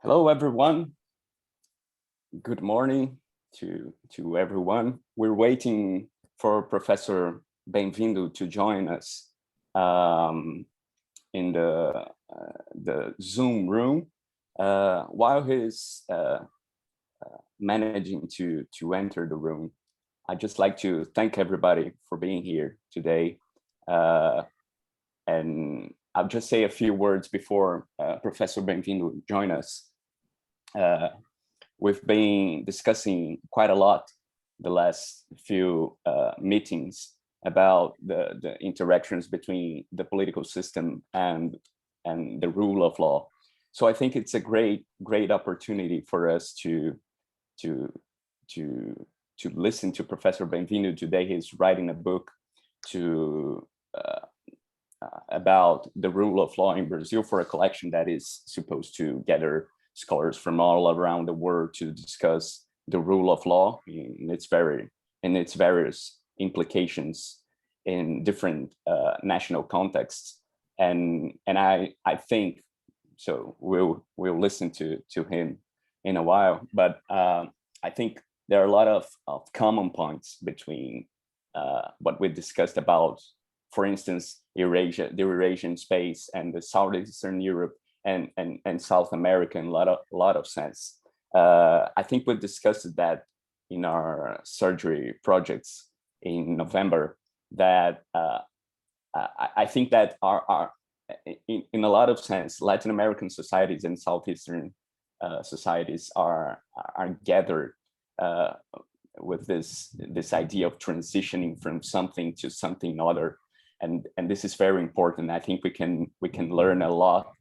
Hello, everyone. Good morning to everyone. We're waiting for Professor Benvindo to join us in the Zoom room. While he's managing to enter the room, I'd just like to thank everybody for being here today. And I'll just say a few words before Professor Benvindo join us. We've been discussing quite a lot the last few meetings about the interactions between the political system and the rule of law. So I think it's a great opportunity for us to listen to Professor Benvindo today. He's writing a book about the rule of law in Brazil for a collection that is supposed to gather scholars from all around the world to discuss the rule of law in its various implications in different national contexts. And I think so. We'll listen to him in a while, but I think there are a lot of common points between what we discussed about, for instance, Eurasia, the Eurasian space, and the Southeastern Europe and South America in a lot of sense. I think we discussed that in our surgery projects in November, that I think that in a lot of sense, Latin American societies and Southeastern societies are gathered with this idea of transitioning from something to something other, and this is very important. I think we can learn a lot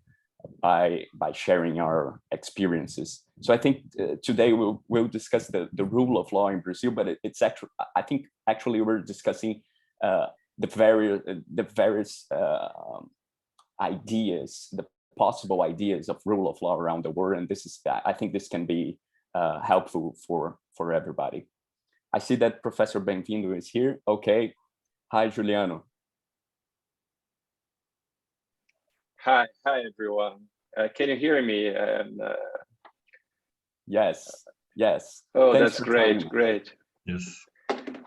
by sharing our experiences. So I think today we'll discuss the rule of law in Brazil, but it's actually, I think actually we're discussing the various ideas, the possible ideas of rule of law around the world, and this is, I think this can be helpful for everybody. I see that Professor Benvindo is here. Okay, hi Juliano. Hi everyone. Can you hear me? Yes. Oh, Thanks, that's great. Yes.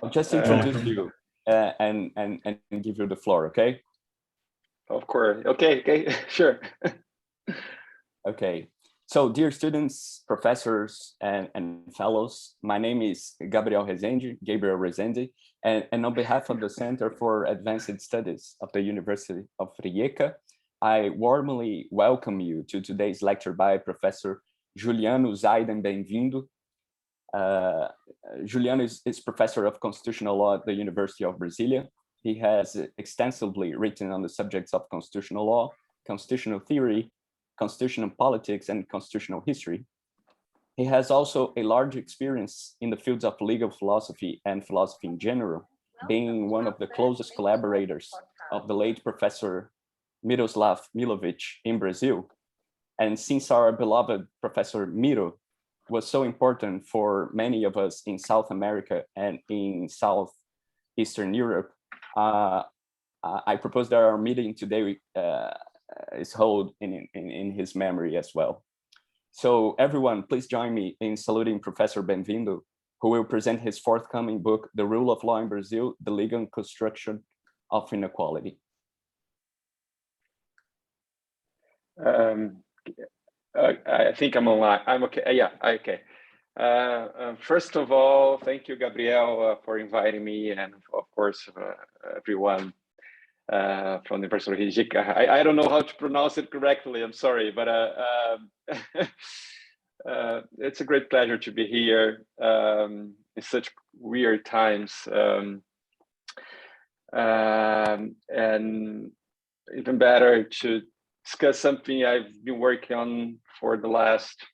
I'll just introduce you and give you the floor, okay? Of course. Okay, sure. Okay. So, dear students, professors, and fellows, my name is Gabriel Rezende, and on behalf of the Center for Advanced Studies of the University of Rijeka, I warmly welcome you to today's lecture by Professor Juliano Zaiden Benvindo. Juliano is professor of constitutional law at the University of Brasília. He has extensively written on the subjects of constitutional law, constitutional theory, constitutional politics, and constitutional history. He has also a large experience in the fields of legal philosophy and philosophy in general, being one of the closest collaborators of the late Professor Miroslav Milovic in Brazil. And since our beloved Professor Miro was so important for many of us in South America and in Southeastern Europe, I propose that our meeting today is held in his memory as well. So everyone, please join me in saluting Professor Benvindo, who will present his forthcoming book, The Rule of Law in Brazil, The Legal Construction of Inequality. I think I'm online. I'm okay. Yeah, okay. First of all, thank you, Gabriel, for inviting me, and of course, everyone from the University of Rijeka. I don't know how to pronounce it correctly. I'm sorry, but it's a great pleasure to be here in such weird times, and even better to discuss something I've been working on for the last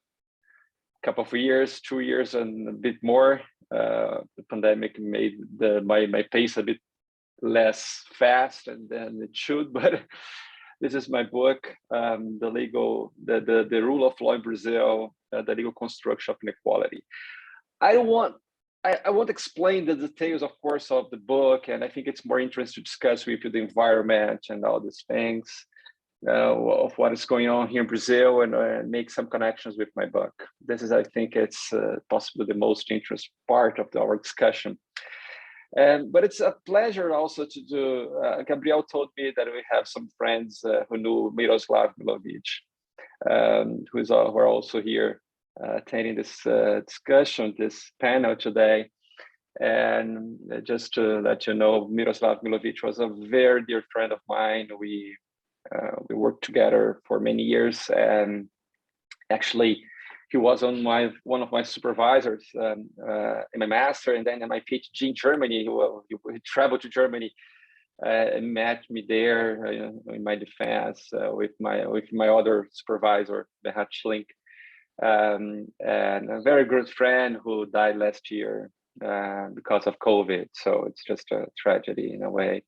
couple of years, 2 years and a bit more. The pandemic made my pace a bit less fast than it should, but this is my book, the rule of law in Brazil, the legal construction of inequality. I won't explain the details, of course, of the book, and I think it's more interesting to discuss with you the environment and all these things. of what is going on here in Brazil and make some connections with my book. This is, I think, it's possibly the most interesting part of our discussion. But it's a pleasure also to do. Gabriel told me that we have some friends who knew Miroslav Milovic, who are also here attending this discussion, this panel today. And just to let you know, Miroslav Milovic was a very dear friend of mine. We worked together for many years, and actually, he was on one of my supervisors in my master, and then in my PhD in Germany. He traveled to Germany and met me there in my defense with my other supervisor, Hart, and a very good friend who died last year because of COVID. So it's just a tragedy in a way.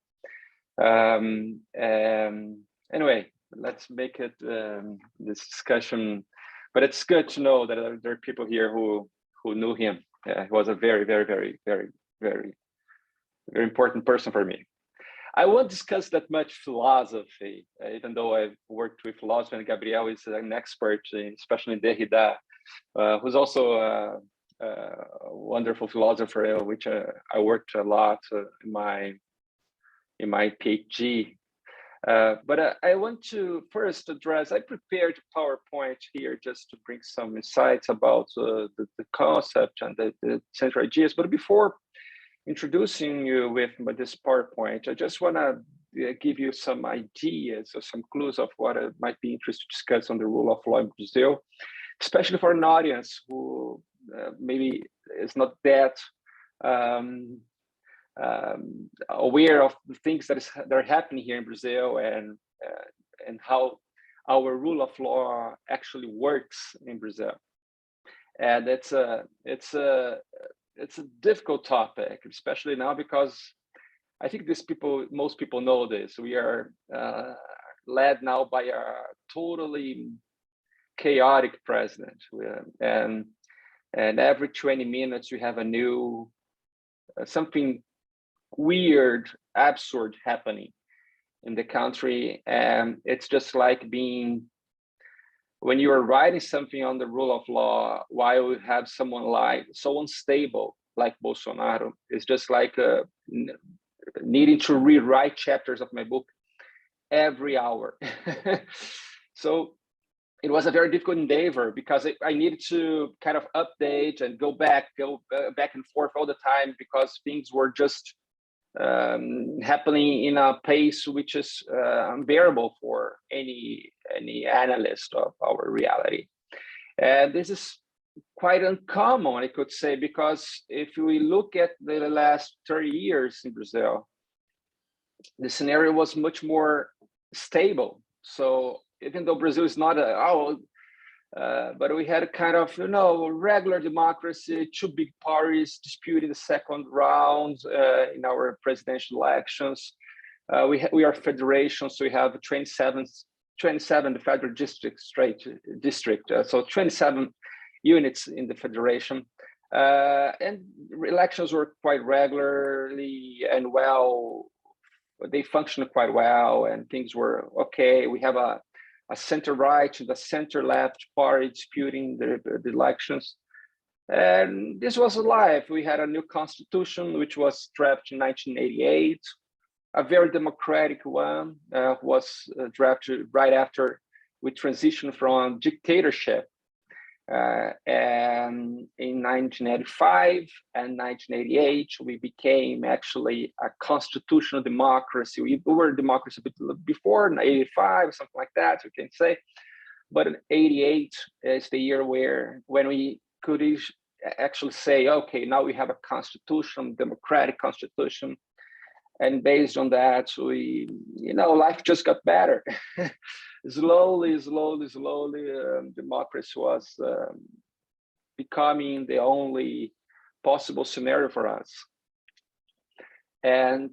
Anyway, let's make it this discussion. But it's good to know that there are people here who knew him. He was a very, very, very, very, very, very important person for me. I won't discuss that much philosophy, even though I've worked with philosophy, and Gabriel is an expert, especially in Derrida, who's also a wonderful philosopher, which I worked a lot in my PhD. But I want to first address, I prepared a PowerPoint here just to bring some insights about the concept and the central ideas. But before introducing you with this PowerPoint, I just want to give you some ideas or some clues of what it might be interesting to discuss on the rule of law in Brazil, especially for an audience who maybe is not that aware of the things that are happening here in Brazil and how our rule of law actually works in Brazil. And it's a difficult topic, especially now, because I think most people know this. We are led now by a totally chaotic president, and every 20 minutes we have a new something weird, absurd happening in the country. And it's just like being, when you are writing something on the rule of law, while you have someone like so unstable like Bolsonaro, it's just like needing to rewrite chapters of my book every hour. So it was a very difficult endeavor because I needed to kind of update and go back and forth all the time, because things were just happening in a pace which is unbearable for any analyst of our reality. And this is quite uncommon, I could say, because if we look at the last 30 years in Brazil, the scenario was much more stable. So even though Brazil is not but we had a kind of, regular democracy, two big parties disputing the second round in our presidential elections. We are federation, so we have 27 the federal district, so 27 units in the federation. And elections were quite regularly and well, they functioned quite well, and things were okay. We have a center-right and a center-left party disputing the elections. And this was alive. We had a new constitution, which was drafted in 1988, a very democratic one, was drafted right after we transitioned from dictatorship. And in 1985 and 1988, we became actually a constitutional democracy. We were a democracy before in 85, something like that, you can say. But in 88 is the year when we could actually say, okay, now we have a constitution, democratic constitution. And based on that, life just got better. Slowly, democracy was becoming the only possible scenario for us. And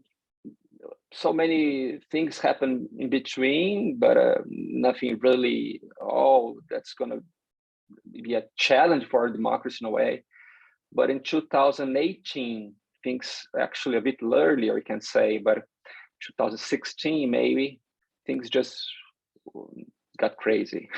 so many things happened in between, but nothing really, that's going to be a challenge for our democracy in a way. But in 2018, things actually a bit earlier, we can say, but 2016 maybe, things just got crazy.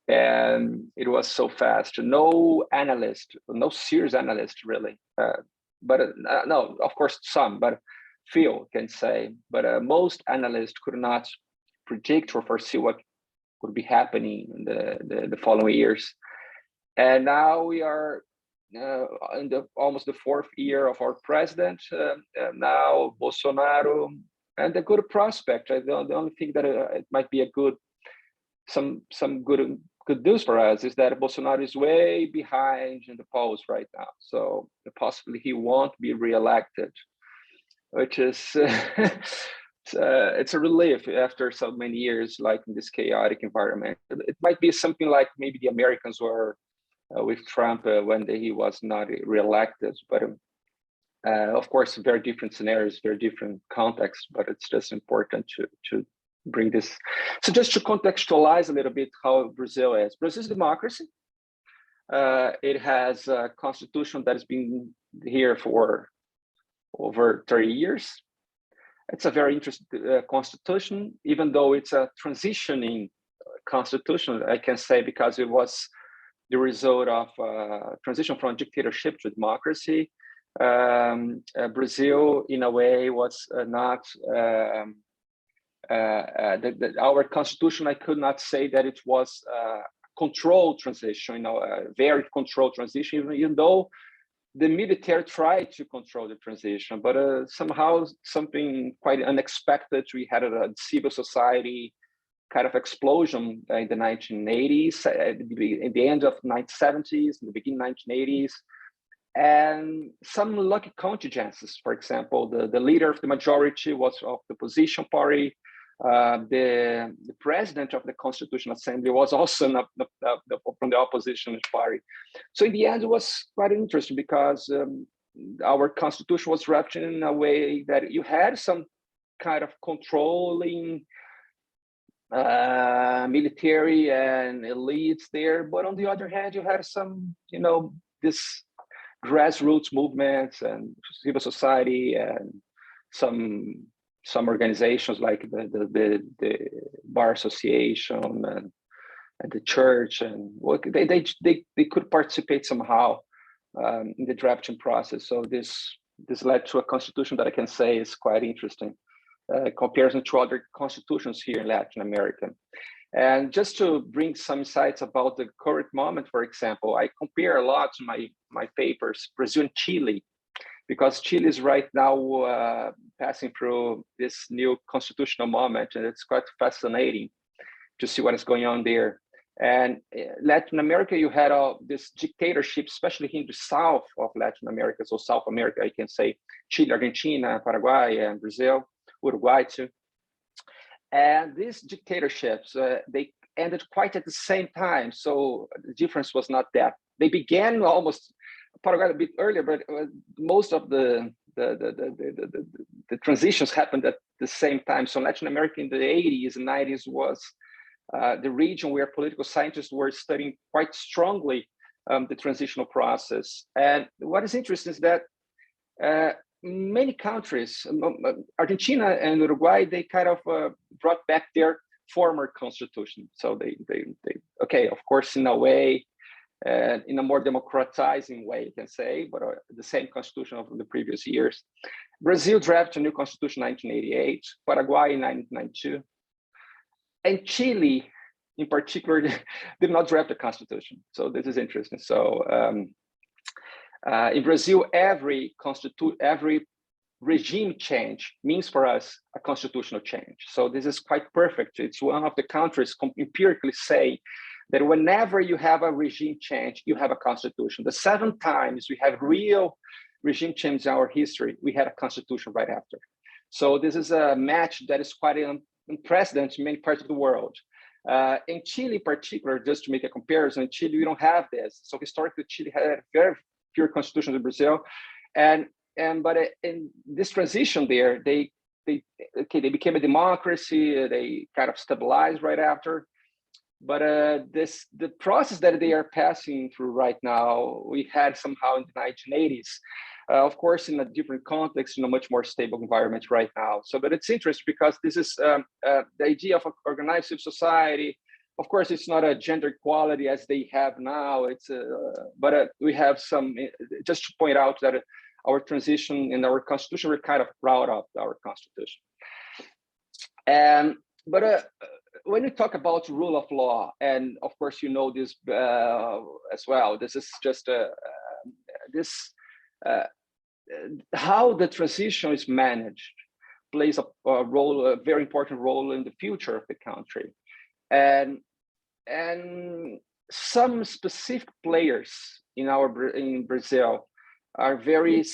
And it was so fast. No analyst, no serious analyst really, no, of course some, but few can say, but most analysts could not predict or foresee what would be happening in the following years. And now we are in almost the 4th year of our president, now Bolsonaro, and the good prospect. The only thing that it might be a good, some good news for us is that Bolsonaro is way behind in the polls right now. So possibly he won't be reelected, which is it's a relief after so many years, like in this chaotic environment. It might be something like maybe the Americans were with Trump when he was not reelected, but of course, very different scenarios, very different contexts, but it's just important to bring this. So just to contextualize a little bit how Brazil is. Brazil is a democracy. It has a constitution that has been here for over 30 years. It's a very interesting constitution, even though it's a transitioning constitution, I can say, because it was the result of transition from dictatorship to democracy. Brazil, in a way, was not our constitution. I could not say that it was a controlled transition, a very controlled transition, even though the military tried to control the transition, but somehow something quite unexpected. We had a civil society kind of explosion in the 1980s, at the end of the 1970s, in the beginning 1980s, and some lucky contingencies. For example, the leader of the majority was of the opposition party. The president of the Constitutional Assembly was also from the opposition party. So in the end, it was quite interesting because our constitution was drafted in a way that you had some kind of controlling military and elites there, but on the other hand, you had some, this grassroots movements and civil society and some organizations like the bar association and the church, and they could participate somehow in the drafting process. So this led to a constitution that I can say is quite interesting comparison to other constitutions here in Latin America. And just to bring some insights about the current moment, for example, I compare a lot to my papers, Brazil and Chile, because Chile is right now passing through this new constitutional moment, and it's quite fascinating to see what is going on there. And Latin America, you had this dictatorship, especially in the south of Latin America, so South America, I can say Chile, Argentina, Paraguay, and Brazil, Uruguay too. And these dictatorships, they ended quite at the same time, so the difference was not that. They began almost Paraguay a bit earlier, but most of the transitions happened at the same time. So Latin America in the 80s and 90s was the region where political scientists were studying quite strongly the transitional process. And what is interesting is that many countries, Argentina and Uruguay, they kind of brought back their former constitution. So they okay, of course, in a way, in a more democratizing way, you can say, but the same constitution of the previous years. Brazil drafted a new constitution in 1988, Paraguay in 1992, and Chile, in particular, did not draft a constitution. So this is interesting. So in Brazil, every regime change means for us a constitutional change. So this is quite perfect. It's one of the countries empirically say that whenever you have a regime change, you have a constitution. The 7 times we have real regime change in our history, we had a constitution right after. So this is a match that is quite unprecedented in many parts of the world. In Chile in particular, just to make a comparison, in Chile, we don't have this. So historically, Chile had a very pure constitution in Brazil. But in this transition there, they became a democracy, they kind of stabilized right after. But the process that they are passing through right now, we had somehow in the 1980s of course, in a different context, in a much more stable environment right now. So, but it's interesting because this is the idea of organized civil society. Of course, it's not a gender equality as they have now. But we have some, just to point out that our transition in our constitution, we're kind of proud of our constitution. But when we talk about rule of law, and of course, you know this as well, this is just how the transition is managed plays a role, a very important role in the future of the country. And some specific players in Brazil are very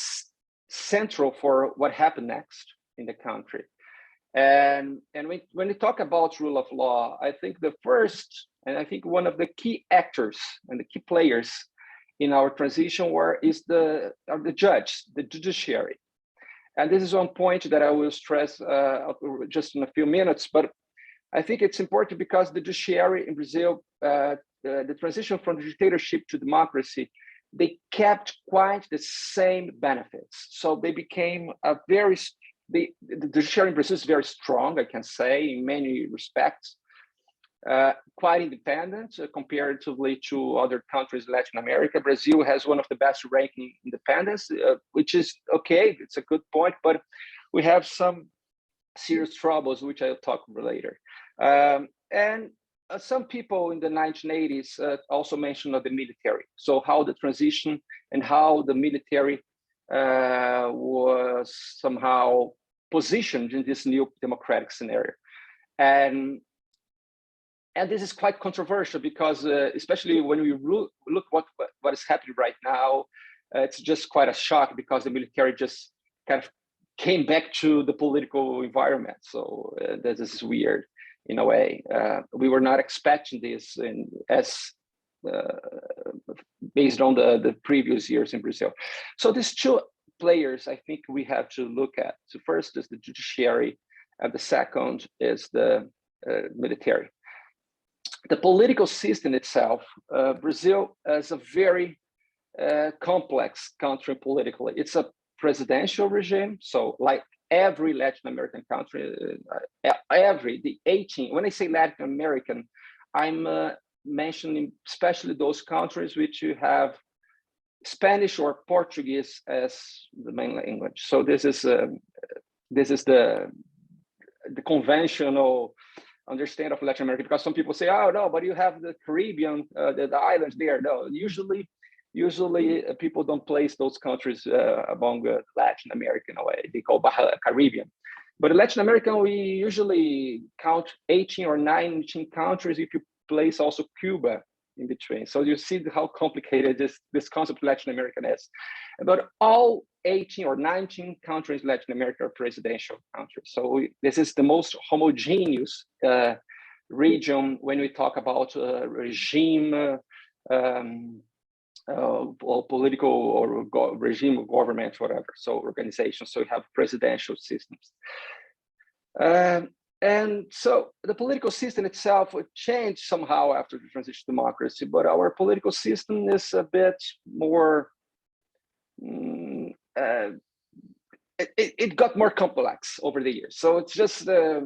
central for what happened next in the country. And when we talk about rule of law, I think the first, and I think one of the key actors and the key players in our transition is the judge, the judiciary. And this is one point that I will stress just in a few minutes, but I think it's important because the judiciary in Brazil, the transition from dictatorship to democracy, they kept quite the same benefits. So they became the judiciary in Brazil is very strong, I can say, in many respects, quite independent comparatively to other countries in Latin America. Brazil has one of the best ranking independence, which is okay, it's a good point, but we have some serious troubles, which I'll talk about later. And some people in the 1980s also mentioned the military. So how the transition and how the military was somehow positioned in this new democratic scenario. And this is quite controversial because especially when we look what is happening right now, it's just quite a shock because the military just kind of came back to the political environment. So this is weird in a way. We were not expecting this based on the previous years in Brazil. So these two players, I think we have to look at. So first is the judiciary, and the second is the military. The political system itself, Brazil is a very complex country politically. It's a presidential regime. So like every Latin American country, the 18, when I say Latin American, I'm mentioning especially those countries which you have Spanish or Portuguese as the main language. So this is the conventional understand of Latin America, because some people say, oh no, but you have the Caribbean, the islands there. No, usually people don't place those countries among Latin America in a way. They call Caribbean. But in Latin America, we usually count 18 or 19 countries if you place also Cuba in between. So you see how complicated this concept of Latin American is. But all 18 or 19 countries in Latin America are presidential countries. So this is the most homogeneous region when we talk about regime, or political or regime of government, whatever. So organizations, so you have presidential systems. And so the political system itself would change somehow after the transition to democracy, but our political system is a bit more, it got more complex over the years. So it's just, there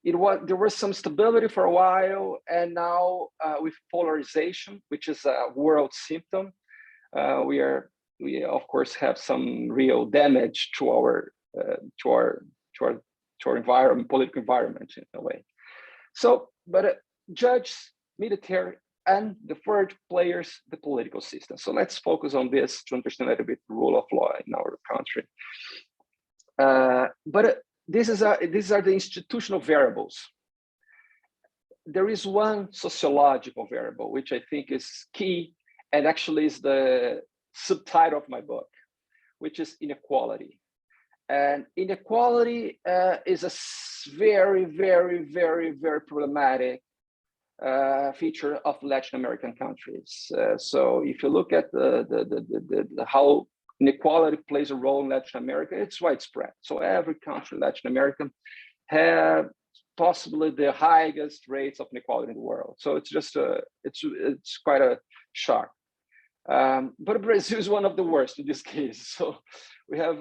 was some stability for a while, and now with polarization, which is a world symptom, we of course have some real damage to our environment, political environment in a way. So, but judge, military, and the third players, the political system. So let's focus on this to understand a little bit the rule of law in our country. But these are the institutional variables. There is one sociological variable, which I think is key, and actually is the subtitle of my book, which is inequality. And inequality is a very, very, very, very problematic feature of Latin American countries. So if you look at how inequality plays a role in Latin America, it's widespread. So every country in Latin America have possibly the highest rates of inequality in the world. So it's just it's quite a shock. But Brazil is one of the worst in this case. So we have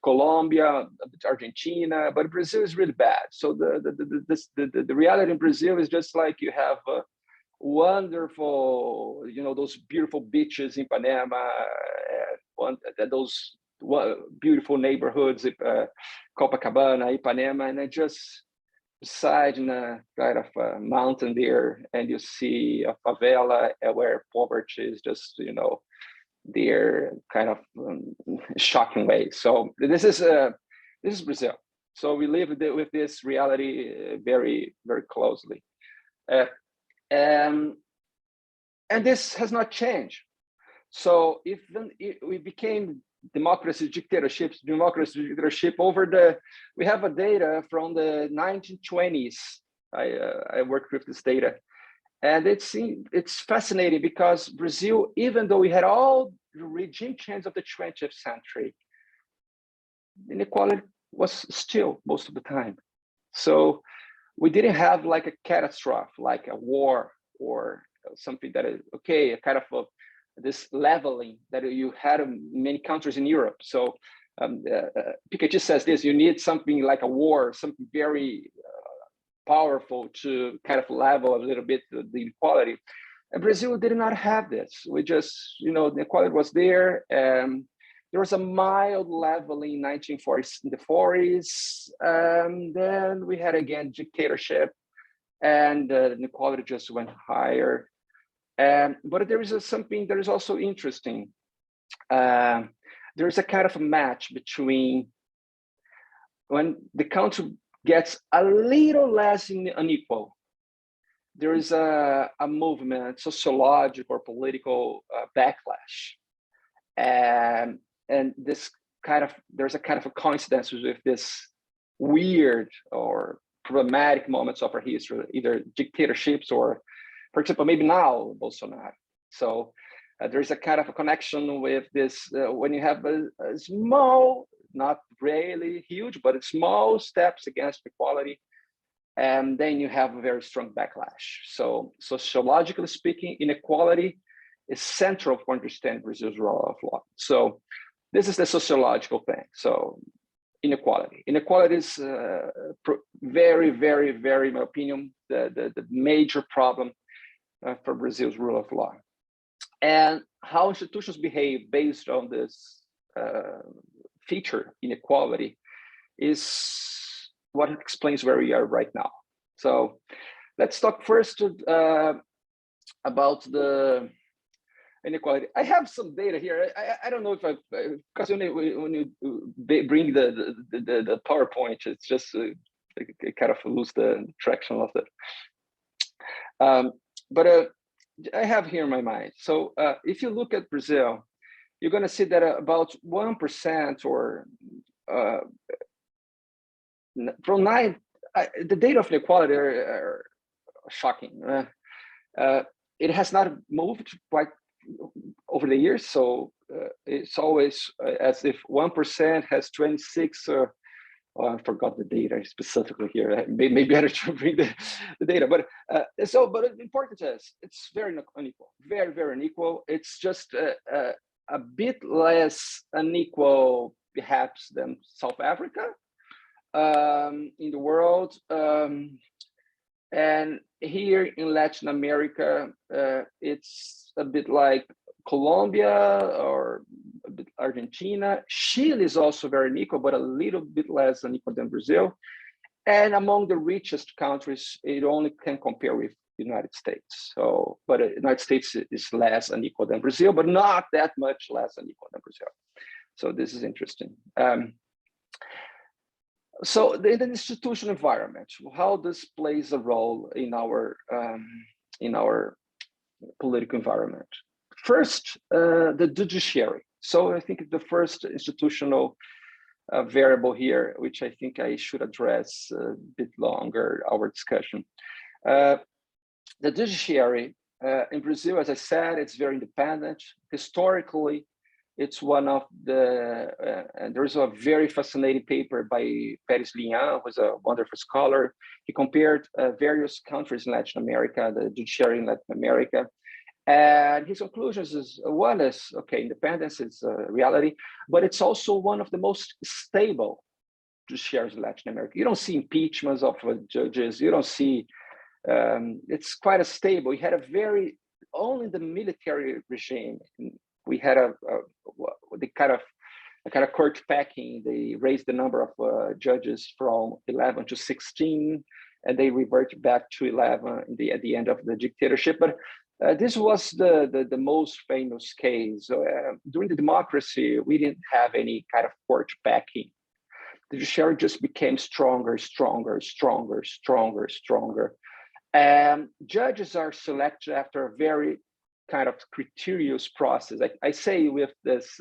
Colombia, Argentina, but Brazil is really bad. So the reality in Brazil is just like you have wonderful, those beautiful beaches in Ipanema, those beautiful neighborhoods, Copacabana, Ipanema, and then just beside in a kind of a mountain there, and you see a favela where poverty is just, there kind of shocking way. So this is Brazil. So we live with this reality very, very closely. And this has not changed. So if we became democracy dictatorship over we have a data from the 1920s. I worked with this data, and it's fascinating because Brazil, even though we had all the regime change of the 20th century, inequality was still most of the time. So we didn't have like a catastrophe, like a war or something that is a kind of this leveling that you had in many countries in Europe. So Piketty says this: you need something like a war, something very powerful to kind of level a little bit the inequality. And Brazil did not have this. We just, the inequality was there. There was a mild leveling in 1940s, in the 40s. Then we had again dictatorship, and the inequality just went higher. But there is something that is also interesting. There is a kind of a match between when the country gets a little less unequal, there is a movement, sociological or political backlash. And this there's a kind of a coincidence with this weird or problematic moments of our history, either dictatorships or, for example, maybe now Bolsonaro. So there's a kind of a connection with this when you have a small, not really huge, but small steps against equality, and then you have a very strong backlash. So sociologically speaking, inequality is central for understanding Brazil's rule of law. So this is the sociological thing. So inequality is very, very, very, in my opinion, the major problem for Brazil's rule of law. And how institutions behave based on this feature, inequality, is what explains where we are right now. So let's talk first about the inequality. I have some data here. I don't know if because when you bring the PowerPoint, it's just it kind of lose the traction of it. But I have here in my mind. So if you look at Brazil, you're going to see that about 1% or from 9, the data of inequality are shocking. It has not moved quite over the years, so it's always as if 1% has 26. I forgot the data specifically here. Maybe better to bring the data, but but important is it's very unequal, very, very unequal. It's just a bit less unequal, perhaps, than South Africa in the world. And here in Latin America, it's a bit like Colombia or a bit Argentina. Chile is also very unequal, but a little bit less unequal than Brazil. And among the richest countries, it only can compare with the United States. So, but the United States is less unequal than Brazil, but not that much less unequal than Brazil. So this is interesting. So in the institutional environment, how this plays a role in our political environment. First, the judiciary. So I think the first institutional variable here, which I think I should address a bit longer our discussion. The judiciary in Brazil, as I said, it's very independent. Historically, it's one of the, and there's a very fascinating paper by Pérez Lian, who's a wonderful scholar. He compared various countries in Latin America, the judiciary in Latin America, And his conclusions is, one is, okay, independence is a reality, but it's also one of the most stable judiciaries in Latin America. You don't see impeachments of judges. You don't see, it's quite a stable. We had a very, only the military regime, we had the kind of court packing. They raised the number of judges from 11 to 16, and they reverted back to 11 at the end of the dictatorship. But this was the most famous case. During the democracy, we didn't have any kind of court backing. The judiciary just became stronger, stronger, stronger, stronger, stronger. And judges are selected after a very kind of criterious process. I say with this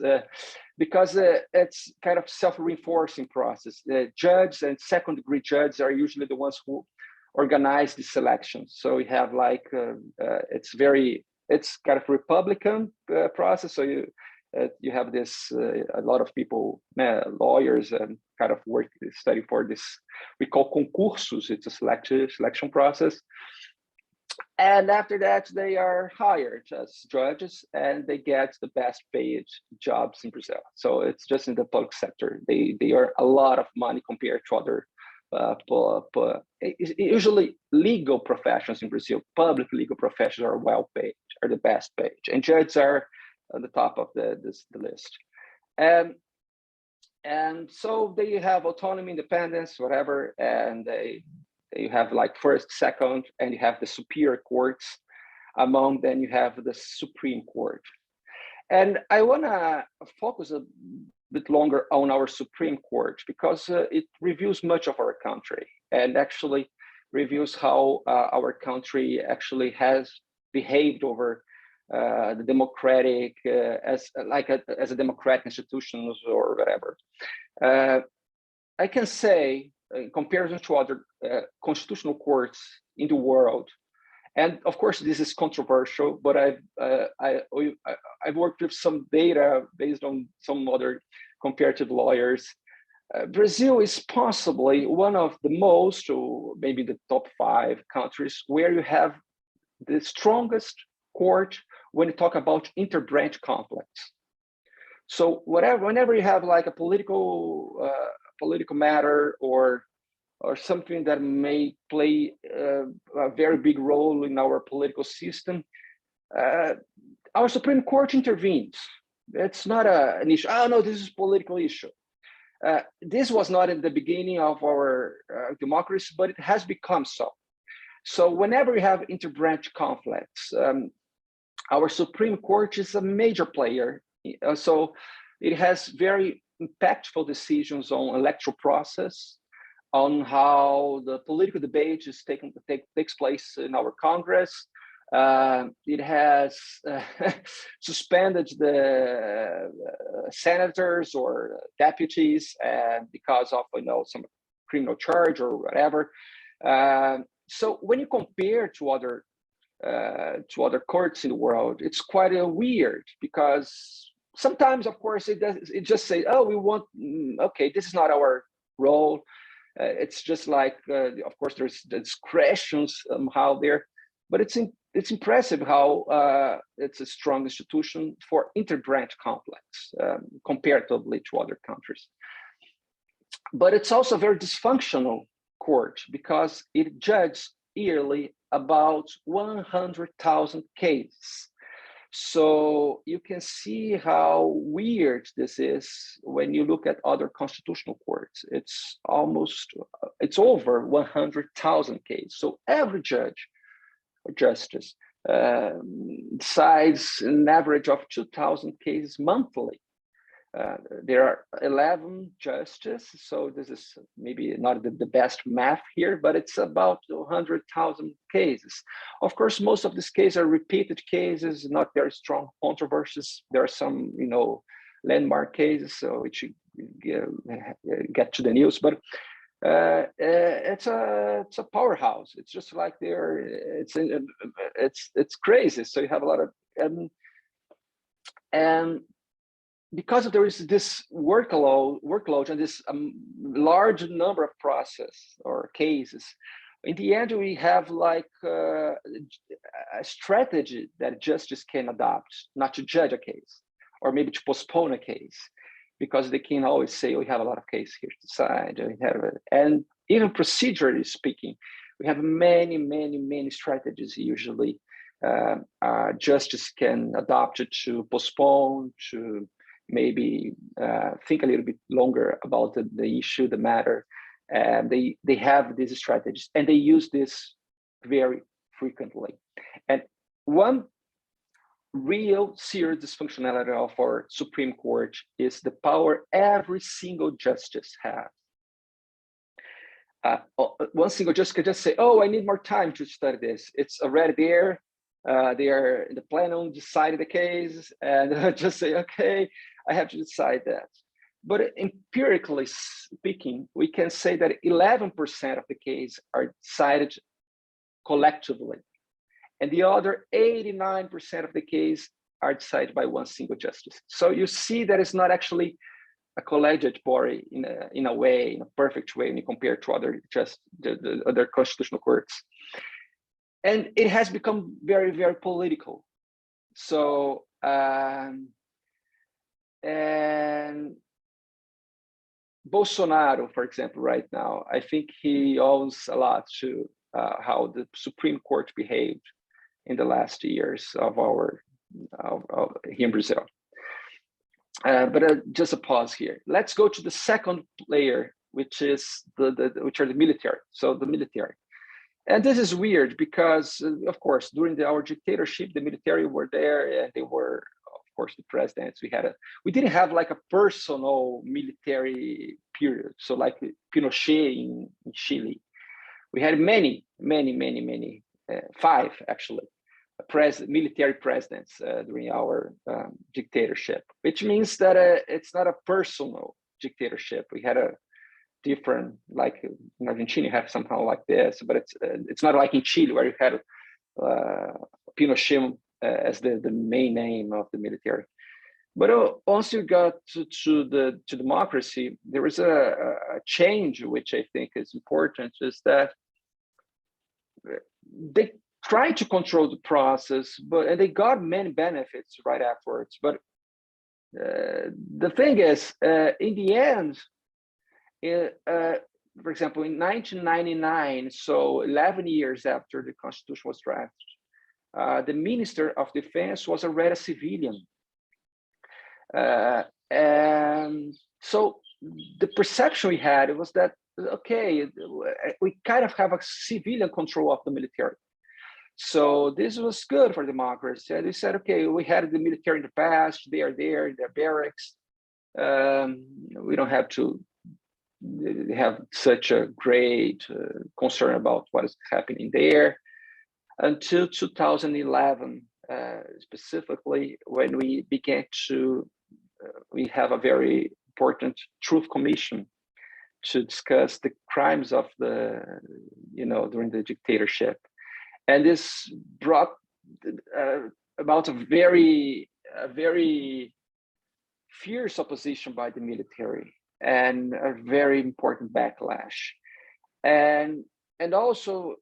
because it's kind of self-reinforcing process. The judges and second-degree judges are usually the ones who organize the selection. So we have like it's kind of Republican process. So you have this a lot of people, lawyers, and kind of study for this. We call concursos. It's a selection process. And after that, they are hired as judges, and they get the best paid jobs in Brazil. So it's just in the public sector. They earn a lot of money compared to other usually legal professions in Brazil. Public legal professions are well paid, are the best paid, and judges are on the top of the list. And so they have autonomy, independence, whatever, and you have like first, second, and you have the superior courts. Among them, you have the Supreme Court. And I want to focus a bit longer on our Supreme Court because it reveals much of our country and actually reveals how our country actually has behaved over the democratic as a democratic institutions or whatever. I can say, in comparison to other constitutional courts in the world, and of course this is controversial, but I've worked with some data based on some other comparative lawyers. Brazil is possibly one of the most, or maybe the top 5 countries where you have the strongest court when you talk about interbranch conflicts. So whenever you have like a political matter or something that may play a very big role in our political system, our Supreme Court intervenes. It's not an issue. Oh no, this is a political issue. This was not in the beginning of our democracy, but it has become so. So whenever you have interbranch conflicts, our Supreme Court is a major player. So it has very impactful decisions on electoral process, on how the political debate is takes place in our Congress. It has suspended the senators or deputies because of some criminal charge or whatever. So when you compare to other courts in the world, it's quite weird because sometimes, of course, it just say, oh, we want, okay, this is not our role. It's just like, of course, there's discretions somehow there, but it's impressive how it's a strong institution for interbranch conflicts comparatively to other countries. But it's also a very dysfunctional court because it judges yearly about 100,000 cases. So you can see how weird this is when you look at other constitutional courts. It's over 100,000 cases. So every judge or justice decides an average of 2,000 cases monthly. There are 11 judges, so this is maybe not the best math here, but it's about 100,000 cases. Of course, most of these cases are repeated cases, not very strong controversies. There are some, landmark cases, so which get to the news, but it's a powerhouse. It's just like it's crazy. So you have a lot of and because there is this workload and this large number of process or cases, In the end, we have like a strategy that justice can adopt, not to judge a case, or maybe to postpone a case, because they can always say, we have a lot of cases here to decide. And even procedurally speaking, we have many strategies usually justice can adopt it to postpone, to maybe think a little bit longer about the issue, the matter. And they have these strategies, and they use this very frequently. And one real serious dysfunctionality of our Supreme Court is the power every single justice has. One single justice can just say, oh, I need more time to study this. It's already there. They are in the plenum, decided the case, and just say, okay, I have to decide that. But empirically speaking, we can say that 11% of the cases are decided collectively, and the other 89% of the cases are decided by one single justice. So you see that it's not actually a collegiate body in a way, in a perfect way, when you compare to other the other constitutional courts. And it has become very political. So and Bolsonaro, for example, right now, I think he owes a lot to how the Supreme Court behaved in the last years of here in Brazil. But just a pause here. Let's go to the second layer, which is which are the military. So the military. And this is weird because, of course, during our dictatorship, the military were there, and they were, of course, the presidents. We didn't have like a personal military period. So like Pinochet in Chile, we had many, 5 actually, military presidents during our dictatorship, which means that it's not a personal dictatorship. We had a different, like in Argentina, you have somehow like this, but it's not like in Chile where you had Pinochet as the main name of the military. But once you got to democracy, there was a change, which I think is important, is that they tried to control the process, and they got many benefits right afterwards. But the thing is, in the end, for example, in 1999, so 11 years after the Constitution was drafted, the Minister of Defense was already a civilian. And so the perception we had was that, okay, we kind of have a civilian control of the military. So this was good for democracy. And they said, okay, we had the military in the past, they are there in their barracks. We don't have to have such a great concern about what is happening there until 2011, specifically when we began to, we have a very important truth commission to discuss the crimes of during the dictatorship. And this brought about a very fierce opposition by the military and a very important backlash. And also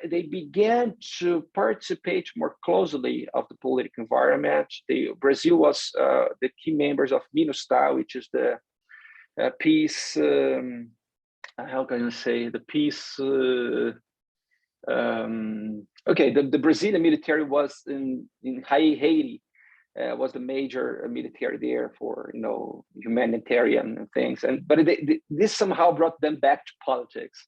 they began to participate more closely of the political environment. Brazil was the key members of MINUSTAH, which is the peace, how can I say, the peace, okay, the Brazilian military was in Haiti, was the major military there for humanitarian things, but this somehow brought them back to politics.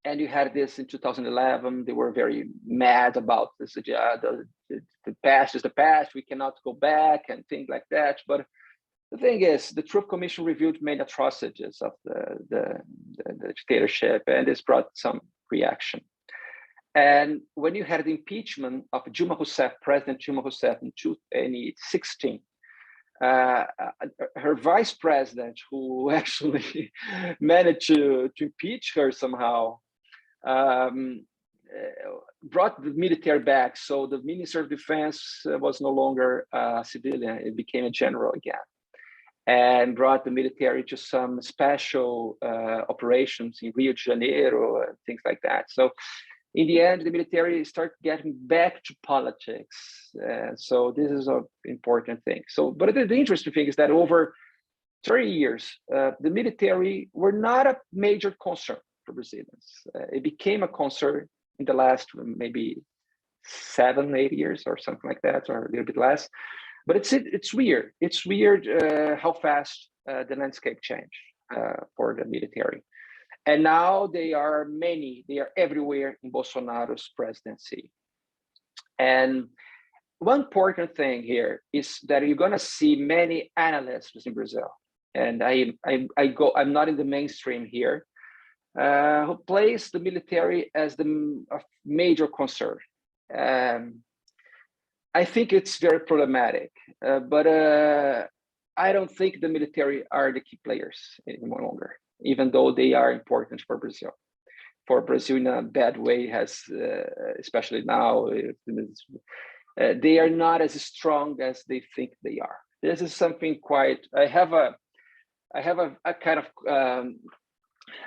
And you had this in 2011. They were very mad about this. The past is the past. We cannot go back and things like that. But the thing is, the Truth Commission revealed many atrocities of the dictatorship, and this brought some reaction. And when you had the impeachment of President Dilma Rousseff in 2016, her vice president, who actually managed to impeach her somehow, brought the military back. So the Minister of Defense was no longer a civilian, it became a general again. and brought the military to some special operations in Rio de Janeiro and things like that. So in the end, the military started getting back to politics. So this is an important thing. So, but the interesting thing is that over 30 years, the military were not a major concern for Brazilians. It became a concern in the last maybe 7-8 years or something like that, or a little bit less. But it's weird. It's weird how fast the landscape changed for the military. And now they are everywhere in Bolsonaro's presidency. And one important thing here is that you're going to see many analysts in Brazil, and I'm not in the mainstream here, who place the military as the major concern. I think it's very problematic, but I don't think the military are the key players anymore longer, even though they are important for Brazil. For Brazil in a bad way, especially now, they are not as strong as they think they are. This is something quite. I have a kind of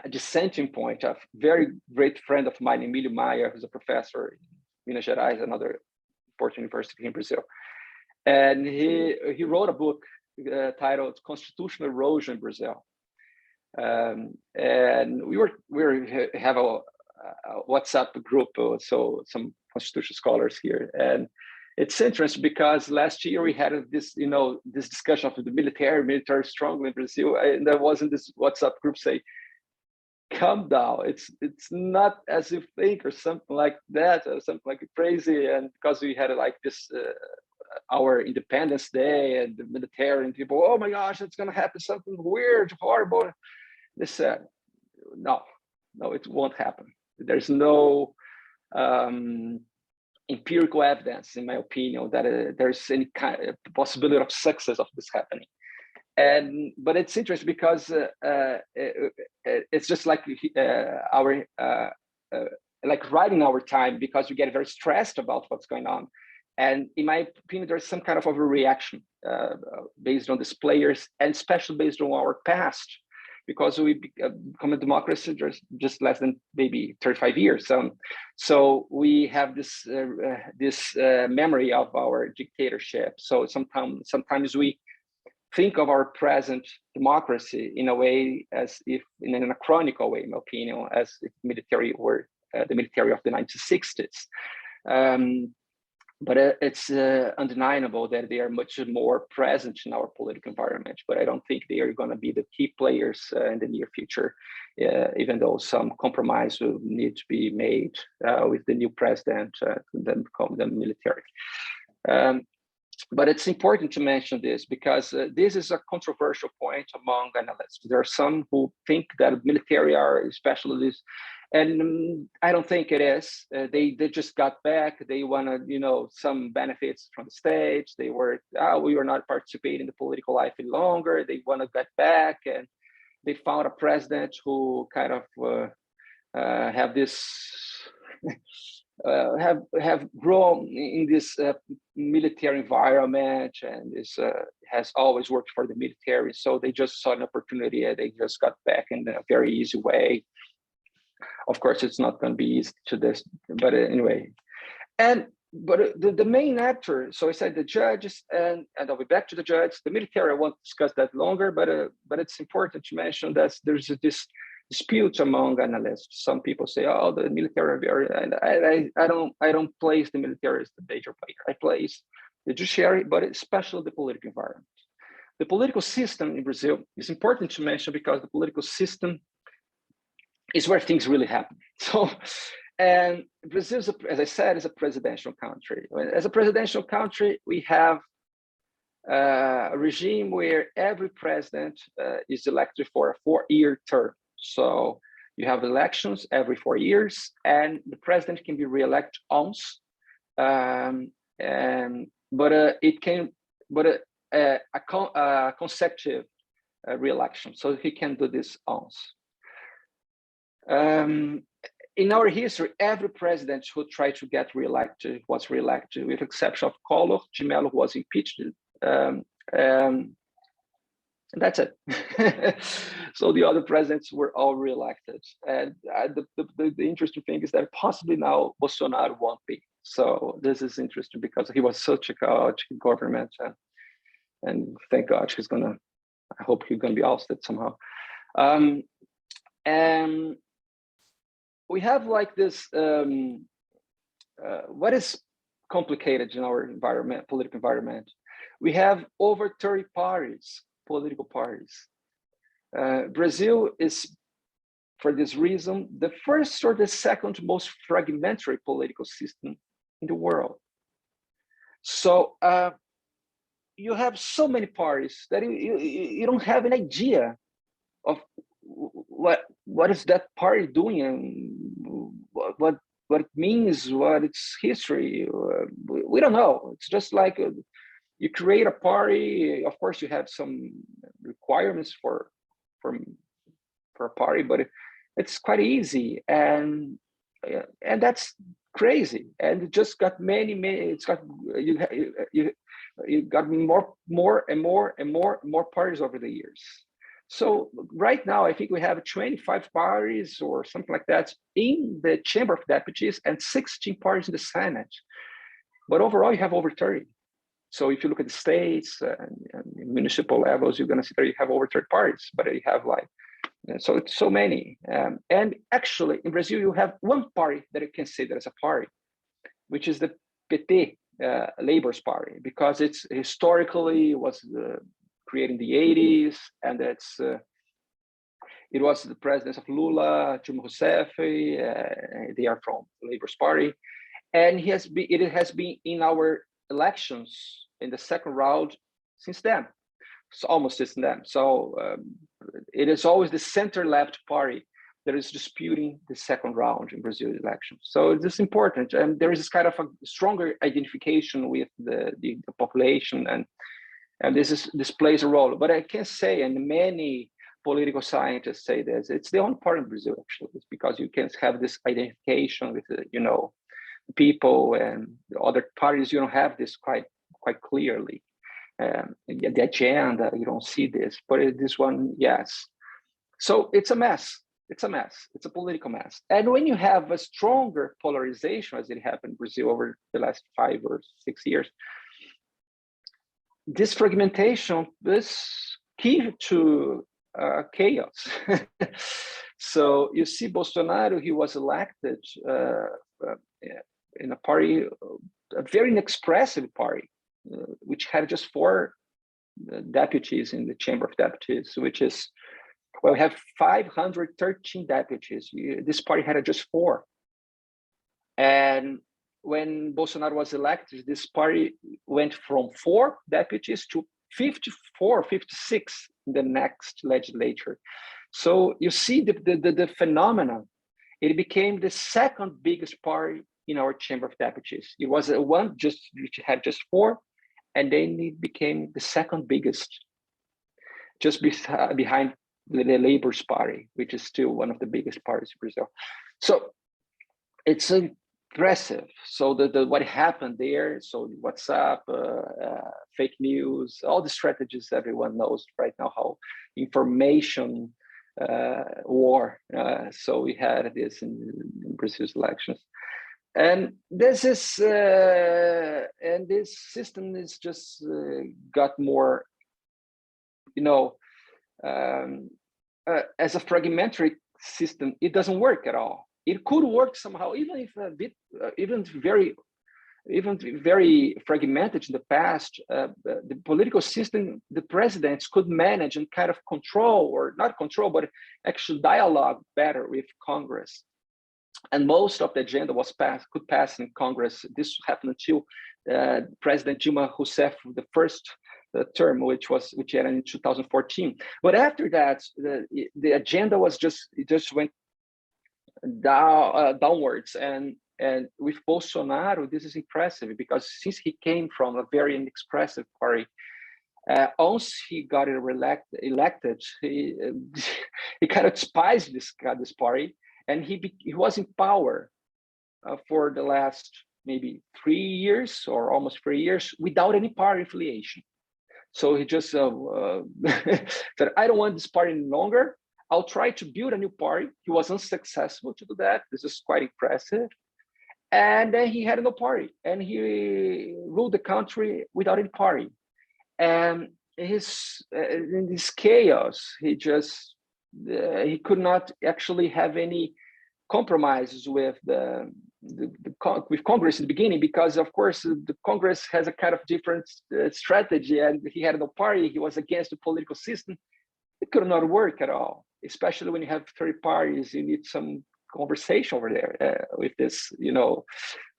a dissenting point. A very great friend of mine, Emílio Maia, who's a professor in Minas Gerais, another important university in Brazil, and he wrote a book titled "Constitutional Erosion in Brazil." And we have a WhatsApp group, so some constitutional scholars here, and it's interesting because last year we had this discussion of the military strongly in Brazil, and there was in this WhatsApp group say, calm down, it's not as you think, or something like that, or something like crazy. And because we had like this our Independence Day, and the military and people, oh my gosh, it's going to happen something weird, horrible. They said, no, it won't happen. There's no empirical evidence, in my opinion, that there's any kind of possibility of success of this happening. But it's interesting because it's just like like riding our time, because we get very stressed about what's going on. And in my opinion, there's some kind of overreaction based on these players, and especially based on our past, because we become a democracy just less than maybe 35 years. So we have this memory of our dictatorship. So sometimes we think of our present democracy in a way as if, in an anachronical way, in my opinion, as if military were the military of the 1960s. But it's undeniable that they are much more present in our political environment. But I don't think they are going to be the key players in the near future, even though some compromise will need to be made with the new president to then become the military. But it's important to mention this because this is a controversial point among analysts. There are some who think that military are specialists, and I don't think it is. They just got back. They wanted, some benefits from the state. We were not participating in the political life any longer. They want to get back, and they found a president who kind of have this. Have grown in this military environment, and this has always worked for the military. So they just saw an opportunity, and they just got back in a very easy way. Of course, it's not going to be easy to this, but anyway. But the main actor, so I said the judges, and I'll be back to the judges. The military, I won't discuss that longer, but it's important to mention that there's this disputes among analysts. Some people say, "Oh, the military are very," and I don't place the military as the major player. I place the judiciary, but especially the political environment. The political system in Brazil is important to mention because the political system is where things really happen. So, and Brazil, as I said, is a presidential country. As a presidential country, we have a regime where every president is elected for a 4-year term. So you have elections every 4 years, and the president can be re-elected once, a consecutive re-election. So he can do this once. In our history, every president who tried to get re-elected was re-elected, with the exception of Collor. De Mello was impeached. And that's it. So the other presidents were all reelected. And the interesting thing is that possibly now Bolsonaro won't be. So this is interesting because he was such a chaotic government. And thank God he's gonna, I hope he's gonna be ousted somehow. And we have like this, what is complicated in our environment, political environment? We have over 30 parties, political parties. Brazil is, for this reason, the first or the second most fragmentary political system in the world. So you have so many parties that you don't have an idea of what is that party doing and what it means, what its history. We don't know. It's just like you create a party. Of course, you have some requirements for a party, but it's quite easy, and that's crazy. And it just got many. It's got you got more and more parties over the years. So right now, I think we have 25 parties or something like that in the Chamber of Deputies and 16 parties in the Senate. But overall, you have over 30. So if you look at the states and municipal levels, you're going to see that you have over 30 parties, but you have like, so it's so many. And actually, in Brazil, you have one party that you can say that is a party, which is the PT, Labor's Party, because it's historically was created in the 80s, and it was the presidents of Lula, Dilma Rousseff. They are from Labor's Party, and it has been in our elections in the second round since then. So almost since then. So it is always the center-left party that is disputing the second round in Brazil elections. So this is important, and there is this kind of a stronger identification with the population, and this plays a role. But I can say, and many political scientists say this, it's the only part in Brazil actually. It's because you can have this identification with people, and the other parties you don't have this quite clearly. The agenda, you don't see this, but this one, yes. So it's a mess. It's a mess. It's a political mess. And when you have a stronger polarization, as it happened in Brazil over the last 5 or 6 years, this fragmentation is key to chaos. So you see Bolsonaro, he was elected in a party, a very inexpressive party, which had just 4 deputies in the Chamber of Deputies, which is, well, we have 513 deputies. This party had just 4. And when Bolsonaro was elected, this party went from 4 deputies to 54, 56 in the next legislature. So you see the phenomenon. It became the second biggest party in our Chamber of Deputies. It was one which had just 4, and then it became the second biggest, just behind the Labor's Party, which is still one of the biggest parties in Brazil. So it's impressive. So what happened there, so WhatsApp, fake news, all the strategies everyone knows right now, how information war. So we had this in Brazil's elections. And this is, and this system is just got more, as a fragmentary system, it doesn't work at all. It could work somehow, even if a bit, even very fragmented in the past. The political system, the presidents could manage and kind of control, or not control, but actually dialogue better with Congress. And most of the agenda could pass in Congress. This happened until President Dilma Rousseff, the first term, which ended in 2014. But after that, the agenda was just went downwards. And with Bolsonaro, this is impressive, because since he came from a very inexpressive party, once he got elected, he kind of despised this party. And he was in power for the last maybe 3 years or almost 3 years without any party affiliation. So he just said, I don't want this party any longer. I'll try to build a new party. He was unsuccessful to do that. This is quite impressive. And then he had no party, and he ruled the country without any party. And in this chaos, he could not actually have any compromises with with Congress in the beginning, because of course the Congress has a kind of different strategy, and he had no party. He was against the political system. It could not work at all, especially when you have 30 parties. You need some conversation over there with this,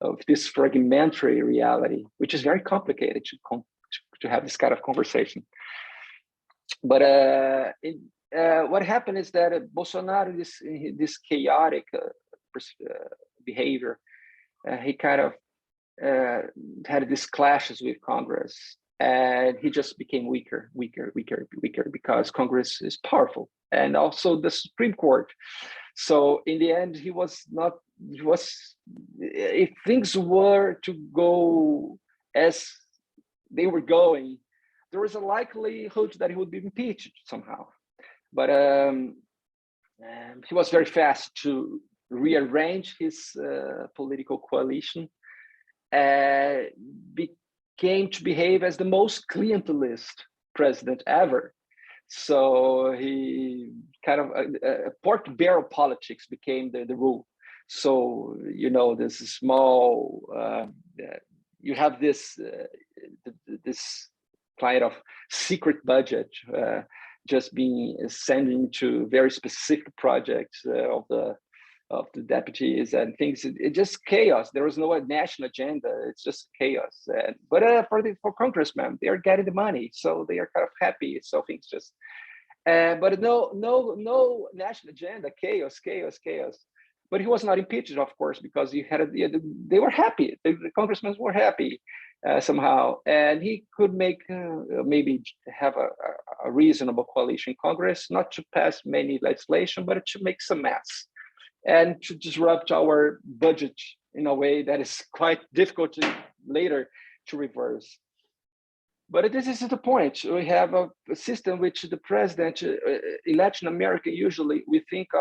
of this fragmentary reality, which is very complicated to have this kind of conversation. But what happened is that Bolsonaro, this chaotic behavior, he kind of had these clashes with Congress, and he just became weaker because Congress is powerful, and also the Supreme Court. So in the end, if things were to go as they were going, there was a likelihood that he would be impeached somehow. But he was very fast to rearrange his political coalition, became to behave as the most clientelist president ever. So he kind of pork barrel politics became the rule. So this small you have this kind of secret budget just being sending to very specific projects of the deputies and things. It just chaos. There was no national agenda. It's just chaos. But for congressmen, they are getting the money, so they are kind of happy. So things just. But no national agenda. Chaos. But he was not impeached, of course, because they were happy. The congressmen were happy somehow, and he could make maybe have a reasonable coalition in Congress, not to pass many legislation, but to make some mess and to disrupt our budget in a way that is quite difficult later to reverse. But this is the point. We have a system which the president in Latin America, usually we think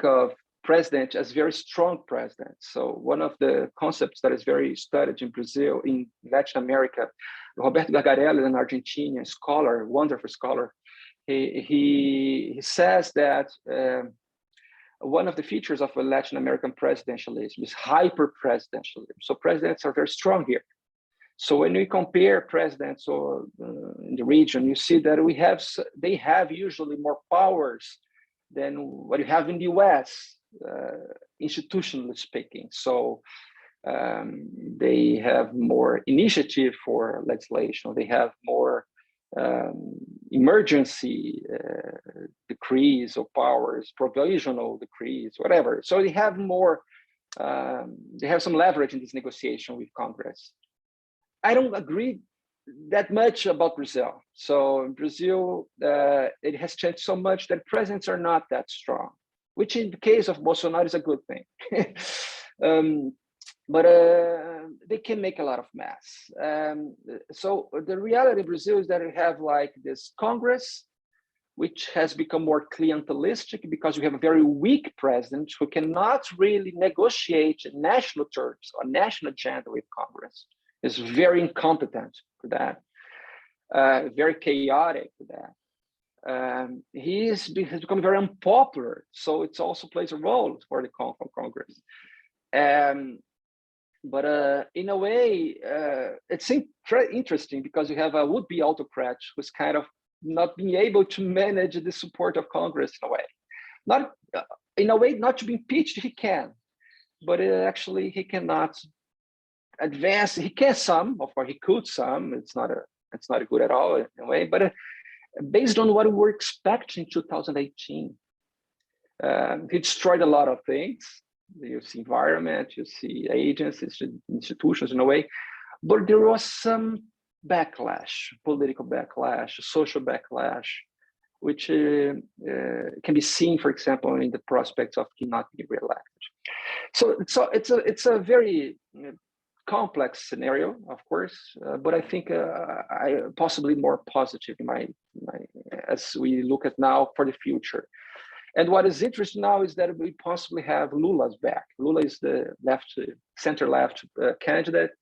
of president as very strong president. So one of the concepts that is very studied in Brazil, in Latin America, Roberto Gargarella, an Argentinian scholar, wonderful scholar, he says that one of the features of a Latin American presidentialism is hyper-presidentialism. So presidents are very strong here. So when we compare presidents in the region, you see that they have usually more powers than what you have in the US, institutionally speaking. So they have more initiative for legislation. They have more emergency decrees or powers, provisional decrees, whatever. So they have more, they have some leverage in this negotiation with Congress. I don't agree that much about Brazil. So in Brazil, it has changed so much that presidents are not that strong, which in the case of Bolsonaro is a good thing. But they can make a lot of mess. So the reality of Brazil is that we have like this Congress, which has become more clientelistic because we have a very weak president who cannot really negotiate in national terms or national agenda with Congress. Is very incompetent for that, very chaotic for that. He has become very unpopular, so it also plays a role for the Congress. But in a way, it's interesting because you have a would-be autocrat who's kind of not being able to manage the support of Congress in a way. Not to be impeached, he can, but actually he cannot advance. He can some, of course, he could some. It's not good at all in a way, but based on what we were expecting in 2018, he destroyed a lot of things. You see environment, you see agencies, institutions in a way, but there was some backlash, political backlash, social backlash, which can be seen, for example, in the prospects of him not being reelected. So it's a very complex scenario, of course, but I think I possibly more positive in my as we look at now for the future. And what is interesting now is that we possibly have Lula's back. Lula is the center-left candidate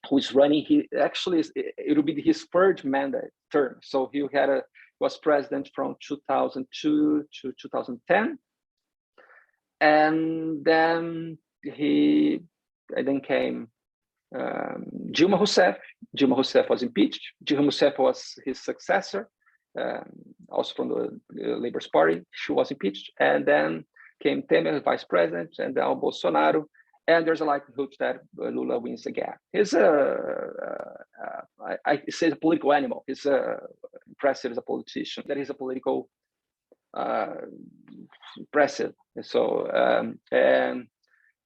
who is running. He actually it will be his third mandate term. So he was president from 2002 to 2010, and then came Dilma Rousseff. Dilma Rousseff was impeached. Dilma Rousseff was his successor, also from the Labour Party. She was impeached, and then came Temer, vice president, and now Bolsonaro. And there's a likelihood that Lula wins again. He's I say a political animal. He's impressive as a politician. That is a political impressive. So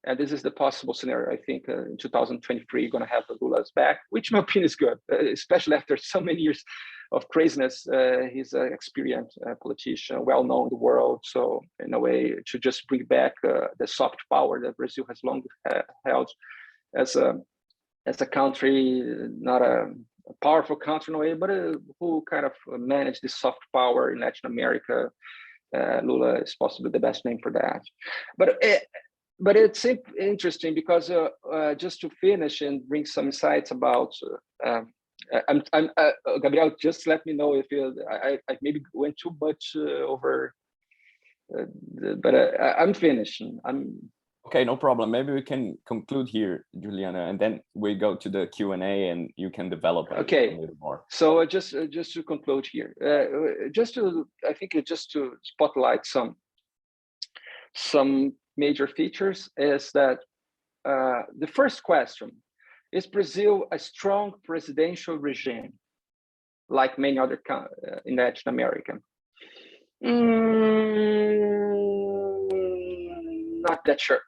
and this is the possible scenario. I think in 2023, you're going to have the Lula's back, which in my opinion is good, especially after so many years of craziness. He's an experienced politician, well-known in the world. So in a way, to just bring back the soft power that Brazil has long held as a country, not a powerful country in a way, but who kind of managed this soft power in Latin America. Lula is possibly the best name for that. But it's interesting because just to finish and bring some insights about, Gabriel, just let me know if I maybe went too much over, but I'm finishing. Okay, no problem. Maybe we can conclude here, Juliana, and then we go to the Q&A and you can develop a little more. So just to conclude here, I think just to spotlight some major features is that the first question, is Brazil a strong presidential regime like many other in Latin America? Not that sure.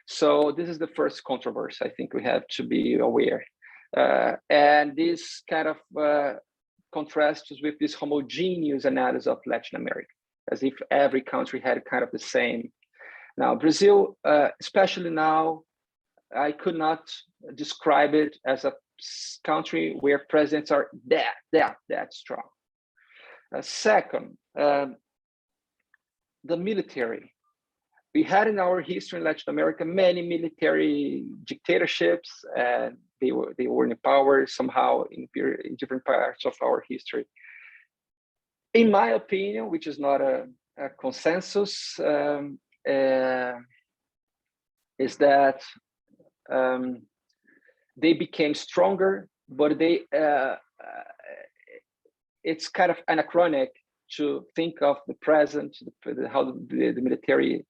So this is the first controversy I think we have to be aware. And this kind of contrasts with this homogeneous analysis of Latin America, as if every country had kind of the same. Now, Brazil, especially now, I could not describe it as a country where presidents are that strong. Second, the military. We had in our history in Latin America many military dictatorships, and they were in power somehow in different parts of our history. In my opinion, which is not a consensus, is that they became stronger, but it's kind of anachronic to think of the present, how the military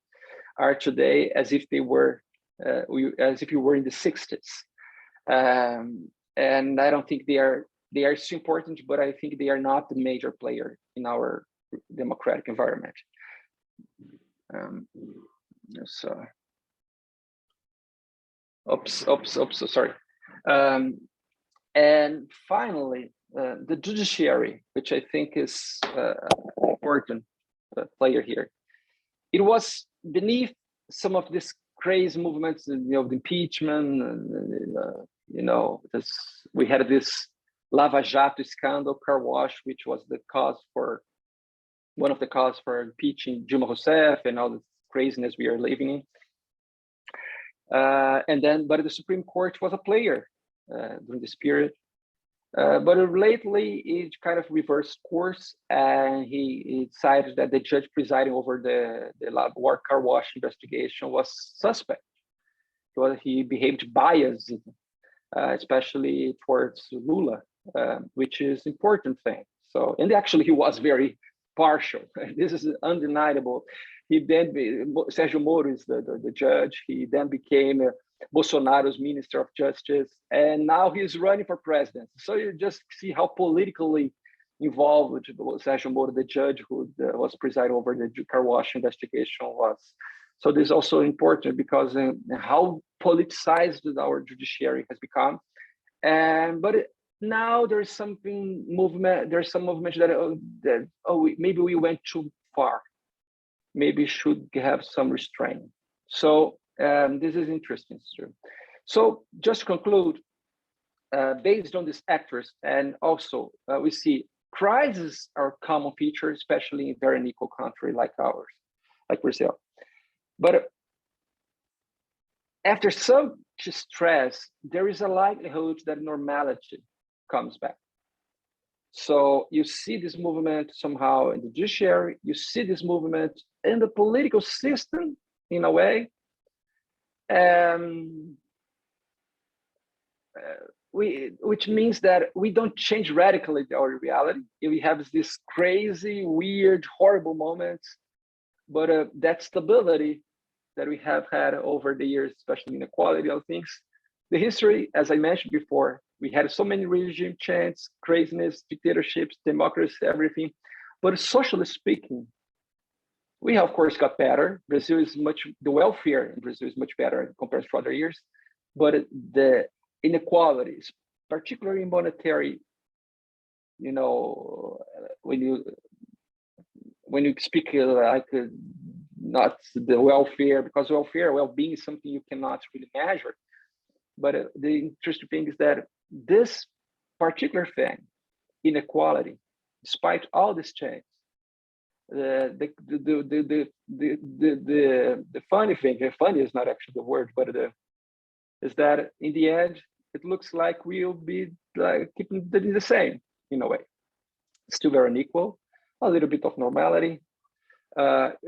are today, as if we were in the 60s, and I don't think they are so important, but I think they are not the major player in our democratic environment. Sorry. And finally, the judiciary, which I think is an important player here. It was beneath some of these crazy movements, the impeachment, and, we had this Lava Jato scandal, car wash, which was one of the causes for impeaching Dilma Rousseff and all the craziness we are living in. But the Supreme Court was a player during this period. But lately, it kind of reversed course, and he decided that the judge presiding over the car wash investigation was suspect. He behaved biased, especially towards Lula, which is an important thing. So, and actually, he was very partial. This is undeniable. Sergio Moro is the judge. He then became Bolsonaro's Minister of Justice, and now he's running for president. So you just see how politically involved Sergio Moro, the judge who was presiding over the car wash investigation, was. So this is also important because how politicized our judiciary has become. Now there's some movement that maybe we went too far. Maybe should have some restraint. So this is interesting too. So just to conclude, based on these actors, and also we see crises are a common feature, especially in a very unequal country like ours, like Brazil. But after such stress, there is a likelihood that normality comes back. So you see this movement somehow in the judiciary, you see this movement in the political system in a way. Which means that we don't change radically our reality. We have this crazy, weird, horrible moments, but that stability that we have had over the years, especially inequality of things, the history, as I mentioned before, we had so many regime changes, craziness, dictatorships, democracy, everything. But socially speaking, we of course got better. The welfare in Brazil is much better compared to other years, but the inequalities, particularly in monetary, when you speak not the welfare, because well-being is something you cannot really measure. But the interesting thing is that this particular thing, inequality, despite all this change, the funny thing, funny is not actually the word, but is that in the end, it looks like we'll be keeping the same in a way. Still very unequal, a little bit of normality,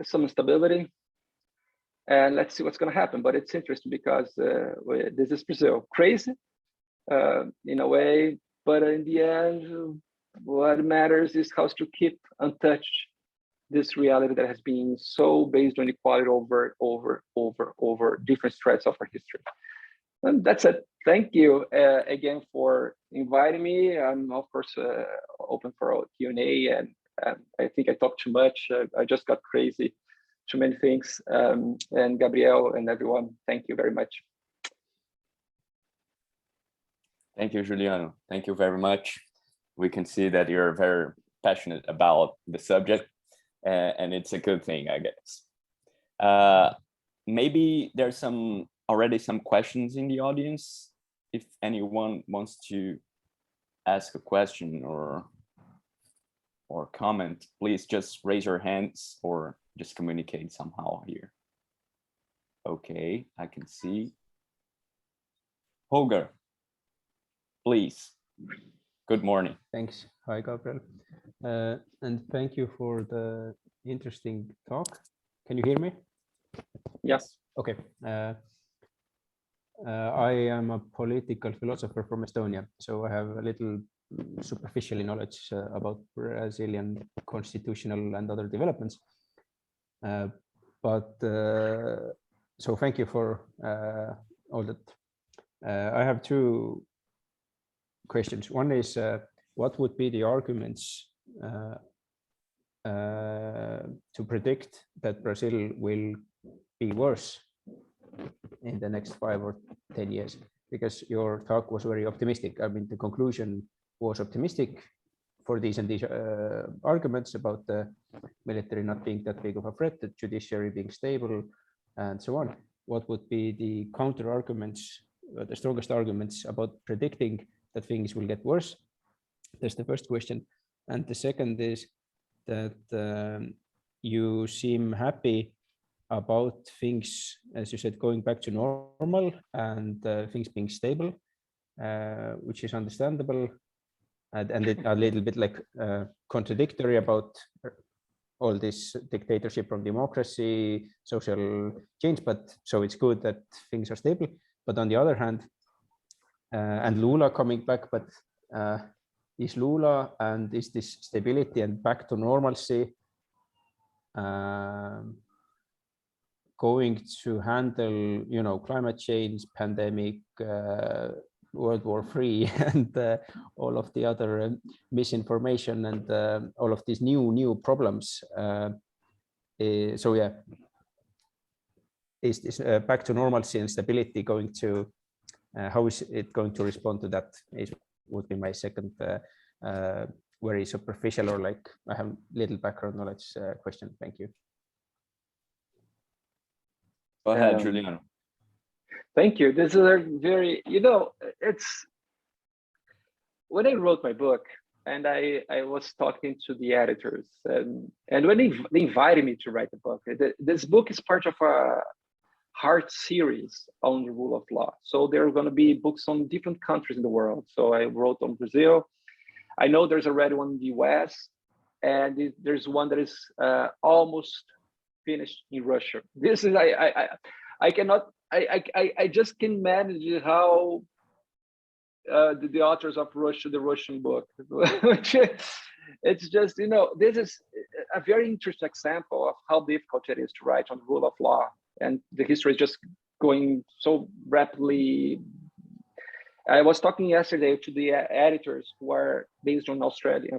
some stability, and let's see what's going to happen. But it's interesting because this is Brazil, crazy in a way, but in the end, what matters is how to keep untouched this reality that has been so based on equality over different threads of our history. And that's it. Thank you again for inviting me. I'm of course open for a Q&A, and I think I talked too much. I just got crazy, too many things. And Gabriel and everyone, thank you very much. Thank you, Juliano. Thank you very much. We can see that you're very passionate about the subject, and it's a good thing, I guess. Maybe there's already some questions in the audience. If anyone wants to ask a question or comment, please just raise your hands or just communicate somehow here. Okay, I can see. Holger, please. Good morning. Thanks. Hi, Gabriel. And thank you for the interesting talk. Can you hear me? Yes. Okay. I am a political philosopher from Estonia, so I have a little superficial knowledge about Brazilian constitutional and other developments. So thank you for all that. I have two questions. One is, what would be the arguments to predict that Brazil will be worse in the next 5 or 10 years? Because your talk was very optimistic. I mean, the conclusion was optimistic for these and these arguments about the military not being that big of a threat, the judiciary being stable, and so on. What would be the counter arguments, the strongest arguments about predicting that things will get worse? That's the first question. And the second is that you seem happy about things, as you said, going back to normal and things being stable, which is understandable, and it a little bit like contradictory about all this dictatorship from democracy, social change. But so it's good that things are stable. But on the other hand, and Lula coming back, but is Lula and is this stability and back to normalcy going to handle, you know, climate change, pandemic, World War III, and all of the other misinformation and all of these new problems? So yeah, is this back to normalcy and stability going to, how is it going to respond to that? Would be my second very superficial, or like I have little background knowledge question. Thank you. Go ahead, Juliano. Thank you. This is a very, it's when I wrote my book and I was talking to the editors and when they invited me to write the book, this book is part of a Hart series on the rule of law. So there are going to be books on different countries in the world. So I wrote on Brazil. I know there's already one in the US, and there's one that is almost finished in Russia. This is I cannot. I just can manage how the authors of the Russian book. It's just, this is a very interesting example of how difficult it is to write on the rule of law, and the history is just going so rapidly. I was talking yesterday to the editors who are based on Australia,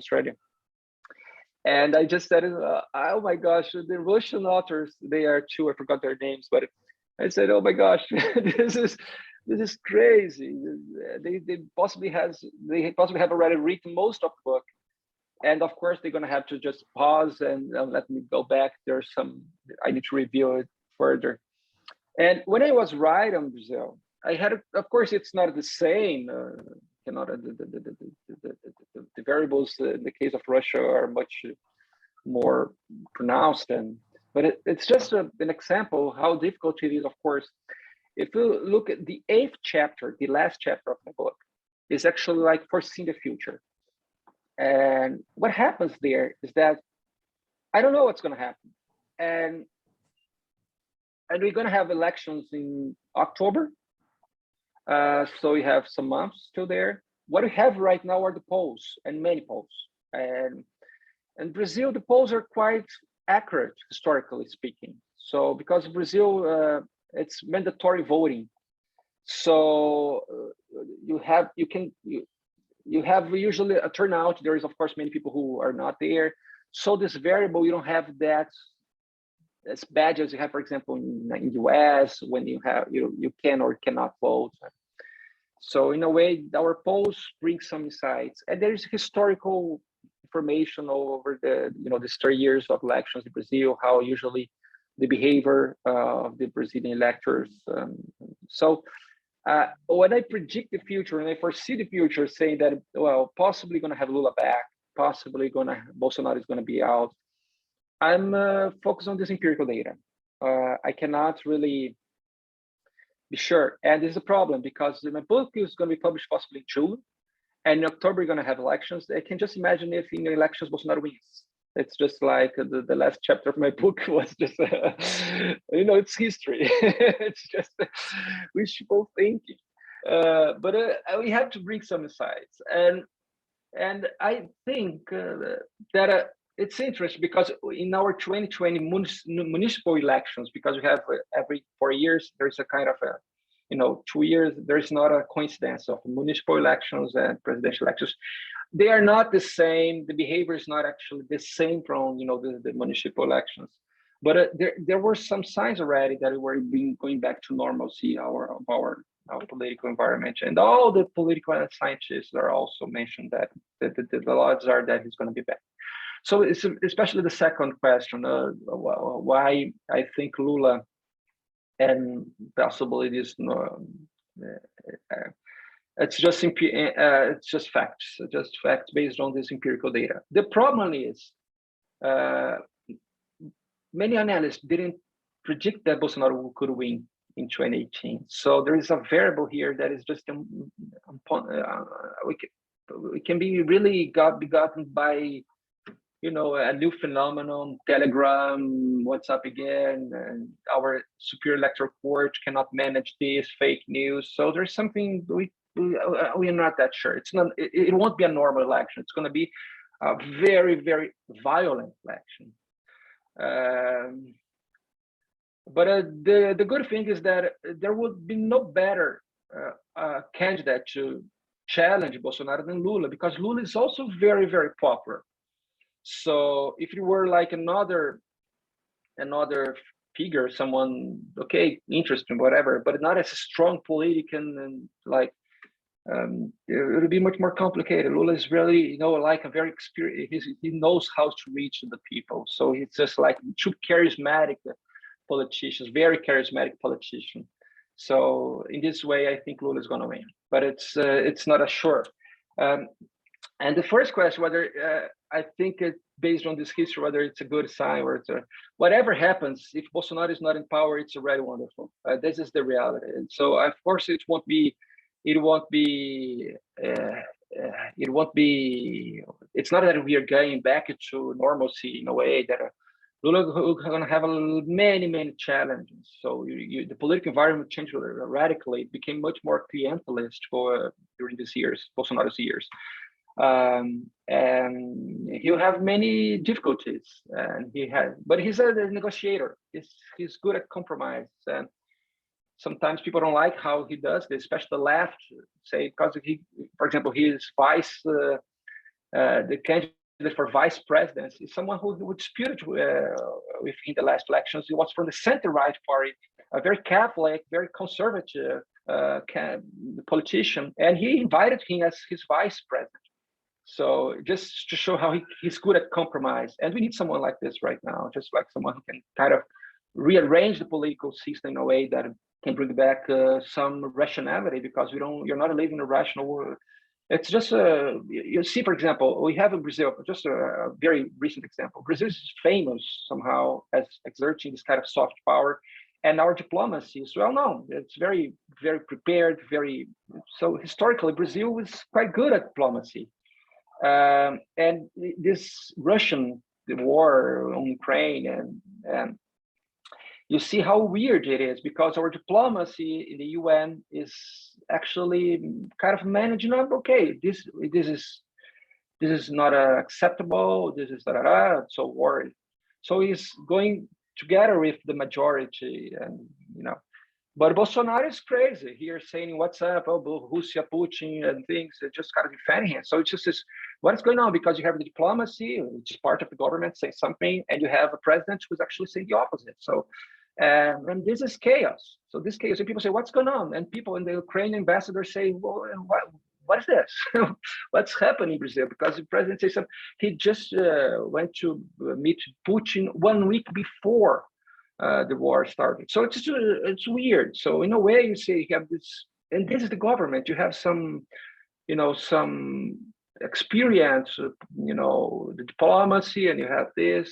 and I just said, oh my gosh, the Russian authors, they are too, I forgot their names, but I said, oh my gosh, this is crazy. They possibly have already written most of the book. And of course, they're going to have to just pause and let me go back. There's I need to review it further. And when I was writing on Brazil, I had, of course, it's not the same. The variables in the case of Russia are much more pronounced, but it's just an example how difficult it is. Of course, if you look at the 8th chapter, the last chapter of the book, is actually like foreseeing the future. And what happens there is that I don't know what's going to happen, and we're going to have elections in October. So we have some months still there. What we have right now are the polls, and many polls. And in Brazil, the polls are quite accurate, historically speaking. So because Brazil, it's mandatory voting. So you have usually a turnout. There is, of course, many people who are not there. So this variable, you don't have that as bad as you have, for example, in the US, when you have you can or cannot vote. So in a way, our polls bring some insights, and there is historical information over these 30 years of elections in Brazil, how usually the behavior of the Brazilian electors. So when I predict the future and I foresee the future, saying that, well, possibly going to have Lula back, possibly Bolsonaro is going to be out, I'm focused on this empirical data. I cannot really be sure. And this is a problem because my book is going to be published possibly in June, and in October we're going to have elections. I can just imagine if in the elections Bolsonaro wins. It's just like the last chapter of my book was just, it's history. It's just wishful thinking. But we have to bring some insights. And I think that it's interesting because in our 2020 municipal elections, because we have every 4 years, there's a kind of 2 years, there's not a coincidence of municipal elections and presidential elections. They are not the same. The behavior is not actually the same from the municipal elections. But there were some signs already that we were going back to normalcy our political environment, and all the political scientists are also mentioned that the odds are that it's going to be back. So it's especially the second question, why I think Lula and possibly this, it's just facts based on this empirical data. The problem is many analysts didn't predict that Bolsonaro could win in 2018. So there is a variable here that is just we can be really begotten by a new phenomenon, Telegram, WhatsApp again, and our superior electoral court cannot manage this, fake news. So there's something we are not that sure. It won't be a normal election. It's going to be a very, very violent election. But the good thing is that there would be no better candidate to challenge Bolsonaro than Lula, because Lula is also very, very popular. So if you were like another figure, someone, okay, interesting, whatever, but not as a strong politician, and like it would be much more complicated. Lula is really, like a very experienced, he knows how to reach the people. So he's just like two charismatic politicians, very charismatic politician. So in this way, I think Lula is going to win, but it's not a sure. And the first question, whether I think it, based on this history, whether it's a good sign or it's whatever happens, if Bolsonaro is not in power, it's already wonderful. This is the reality. And so of course it won't be, it's not that we are going back to normalcy in a way that Lula is going to have many challenges. So the political environment changed radically. It became much more clientelist during these years, Bolsonaro's years. And he'll have many difficulties, and but he's a negotiator. He's good at compromise, and sometimes people don't like how he does this, especially the left, say, because for example, his the candidate for vice president is someone who disputed with in the last elections. He was from the center-right party, a very Catholic, very conservative politician, and he invited him as his vice president. So just to show how he's good at compromise. And we need someone like this right now, just like someone who can kind of rearrange the political system in a way that can bring back some rationality, because you're not living in a rational world. It's just, you see, for example, we have in Brazil, just a very recent example. Brazil is famous somehow as exerting this kind of soft power, and our diplomacy is well known. It's very prepared, so historically, Brazil is quite good at diplomacy. And this Russian war on Ukraine, and you see how weird it is, because our diplomacy in the UN is actually kind of managing up. Okay, this is not acceptable. This is so worried. So he's going together with the majority, and But Bolsonaro is crazy here, saying what's up, Russia, Putin, and things. It just kind of defending him. So it's just this, what's going on? Because you have the diplomacy, which is part of the government, saying something, and you have a president who's actually saying the opposite. So, and this is chaos. So this chaos, and people say, what's going on? And people in the Ukrainian ambassador say, well, what is this? What's happening in Brazil? Because the president says something. He just went to meet Putin 1 week before the war started. So it's weird. So in a way, you say you have this, and this is the government. You have some, some experience, the diplomacy, and you have this.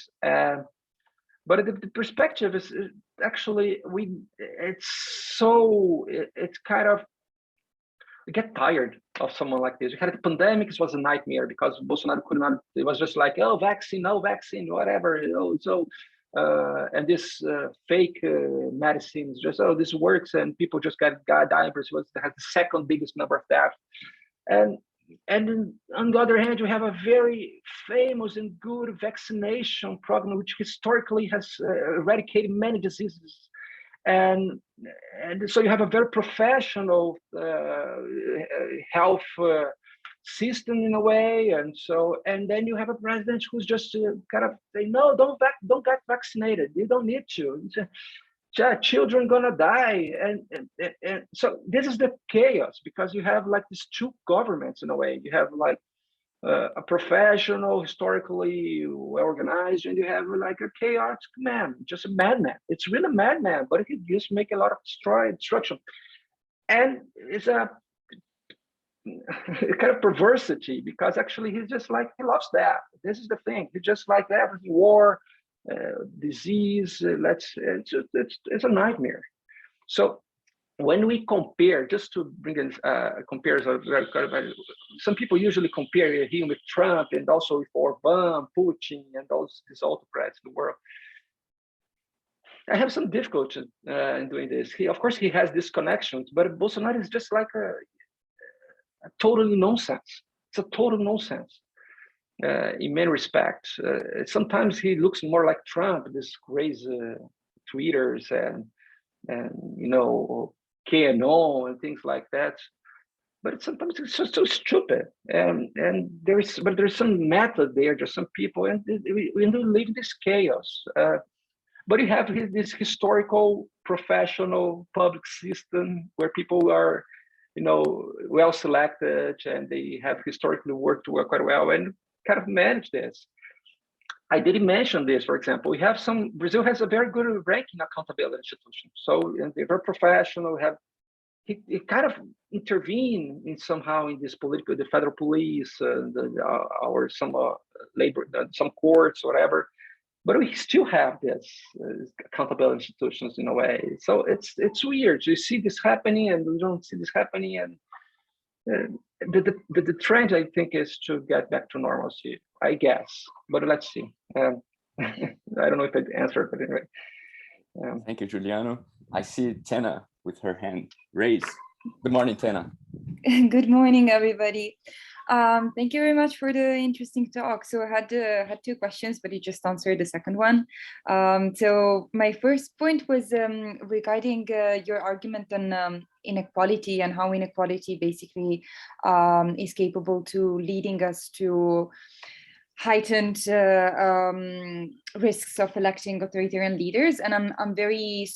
But the perspective is actually it's kind of, you get tired of someone like this. You had the pandemic. It was a nightmare because Bolsonaro could not. It was just like, oh, vaccine, no vaccine, whatever. So. And this fake medicines, just this works, and people just got dying. Brazil has the second biggest number of deaths, and on the other hand, you have a very famous and good vaccination program, which historically has eradicated many diseases, and so you have a very professional health system in a way, and then you have a president who's just kind of say, no, don't get vaccinated, you don't need to, children gonna die, and so this is the chaos, because you have like these two governments in a way. You have like a professional, historically well organized, and you have like a chaotic man, just a madman. It's really a madman, but he just make a lot of destruction, and it's a kind of perversity, because actually he's just like, he loves that. This is the thing. He just like everything, war, disease. It's a nightmare. So when we compare, just to bring in comparison, some people usually compare him with Trump and also with Orban, Putin, and these autocrats in the world. I have some difficulty in doing this. Of course, he has these connections, but Bolsonaro is just like a totally nonsense. It's a total nonsense in many respects. Sometimes he looks more like Trump, this crazy tweeters and KNO and things like that. But sometimes it's just so stupid. And there's some method there. There's some people, and we live in this chaos. But you have this historical, professional public system where people are, well selected, and they have historically worked quite well and kind of manage this. I didn't mention this, for example, we have Brazil has a very good ranking accountability institution. So they're very professional, it kind of intervene in somehow in this the federal police, or some labor, some courts, whatever. But we still have this accountability institutions in a way. So it's weird. You see this happening, and we don't see this happening, and the trend, I think, is to get back to normalcy, I guess. But let's see. I don't know if I answered, but anyway. Thank you, Juliano. I see Tena with her hand raised. Good morning, Tena. Good morning, everybody. Thank you very much for the interesting talk. So I had two questions, but you just answered the second one. So my first point was regarding your argument on inequality and how inequality basically is capable to leading us to heightened risks of electing authoritarian leaders, and I'm very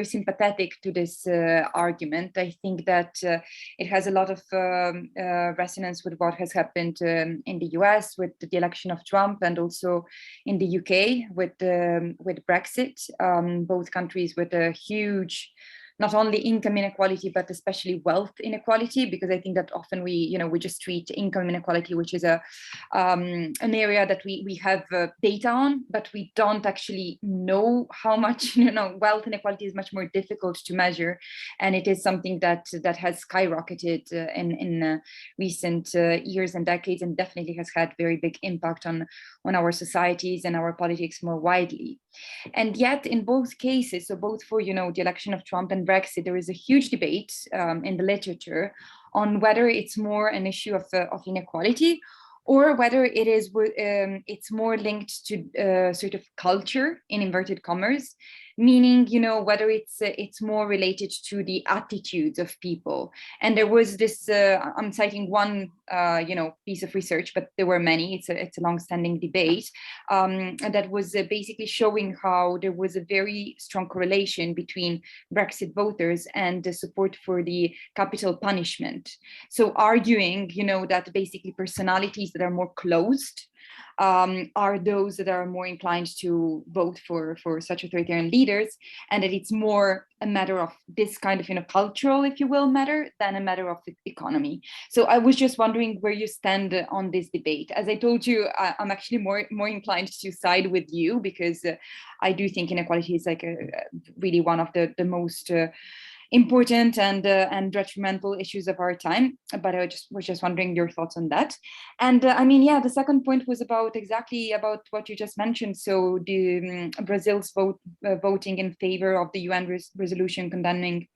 sympathetic to this argument. I think that it has a lot of resonance with what has happened in the US with the election of Trump, and also in the UK with Brexit. Both countries with a huge, not only income inequality, but especially wealth inequality, because I think that often we just treat income inequality, which is an area that we have data on, but we don't actually know how much. Wealth inequality is much more difficult to measure, and it is something that has skyrocketed in recent years and decades, and definitely has had very big impact on our societies and our politics more widely. And yet, in both cases, so both for the election of Trump and Brexit, there is a huge debate in the literature on whether it's more an issue of inequality, or whether it's more linked to sort of culture, in inverted commas, meaning whether it's more related to the attitudes of people. And there was this I'm citing one piece of research, but there were many. It's a long-standing debate that was basically showing how there was a very strong correlation between Brexit voters and the support for the capital punishment. So arguing that basically personalities that are more closed are those that are more inclined to vote for such authoritarian leaders, and that it's more a matter of this kind of cultural, if you will, matter than a matter of the economy. So I was just wondering where you stand on this debate. As I told you, I'm actually more inclined to side with you, because I do think inequality is like really one of the most important and detrimental issues of our time. But I was just wondering your thoughts on that. And the second point was exactly about what you just mentioned. So the Brazil's voting in favor of the UN resolution condemning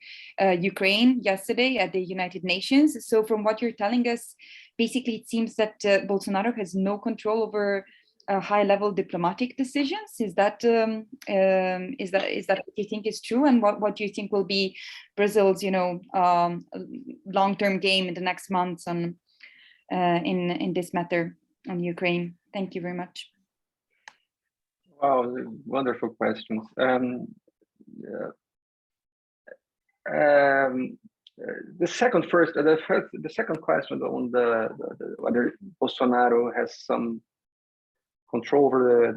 Ukraine yesterday at the United Nations. So from what you're telling us, basically it seems that Bolsonaro has no control over high-level diplomatic decisions. Is that what you think is true? And what do you think will be Brazil's long-term game in the next months on in this matter on Ukraine? Thank you very much. Wow, wonderful questions. The second question on the whether Bolsonaro has some control over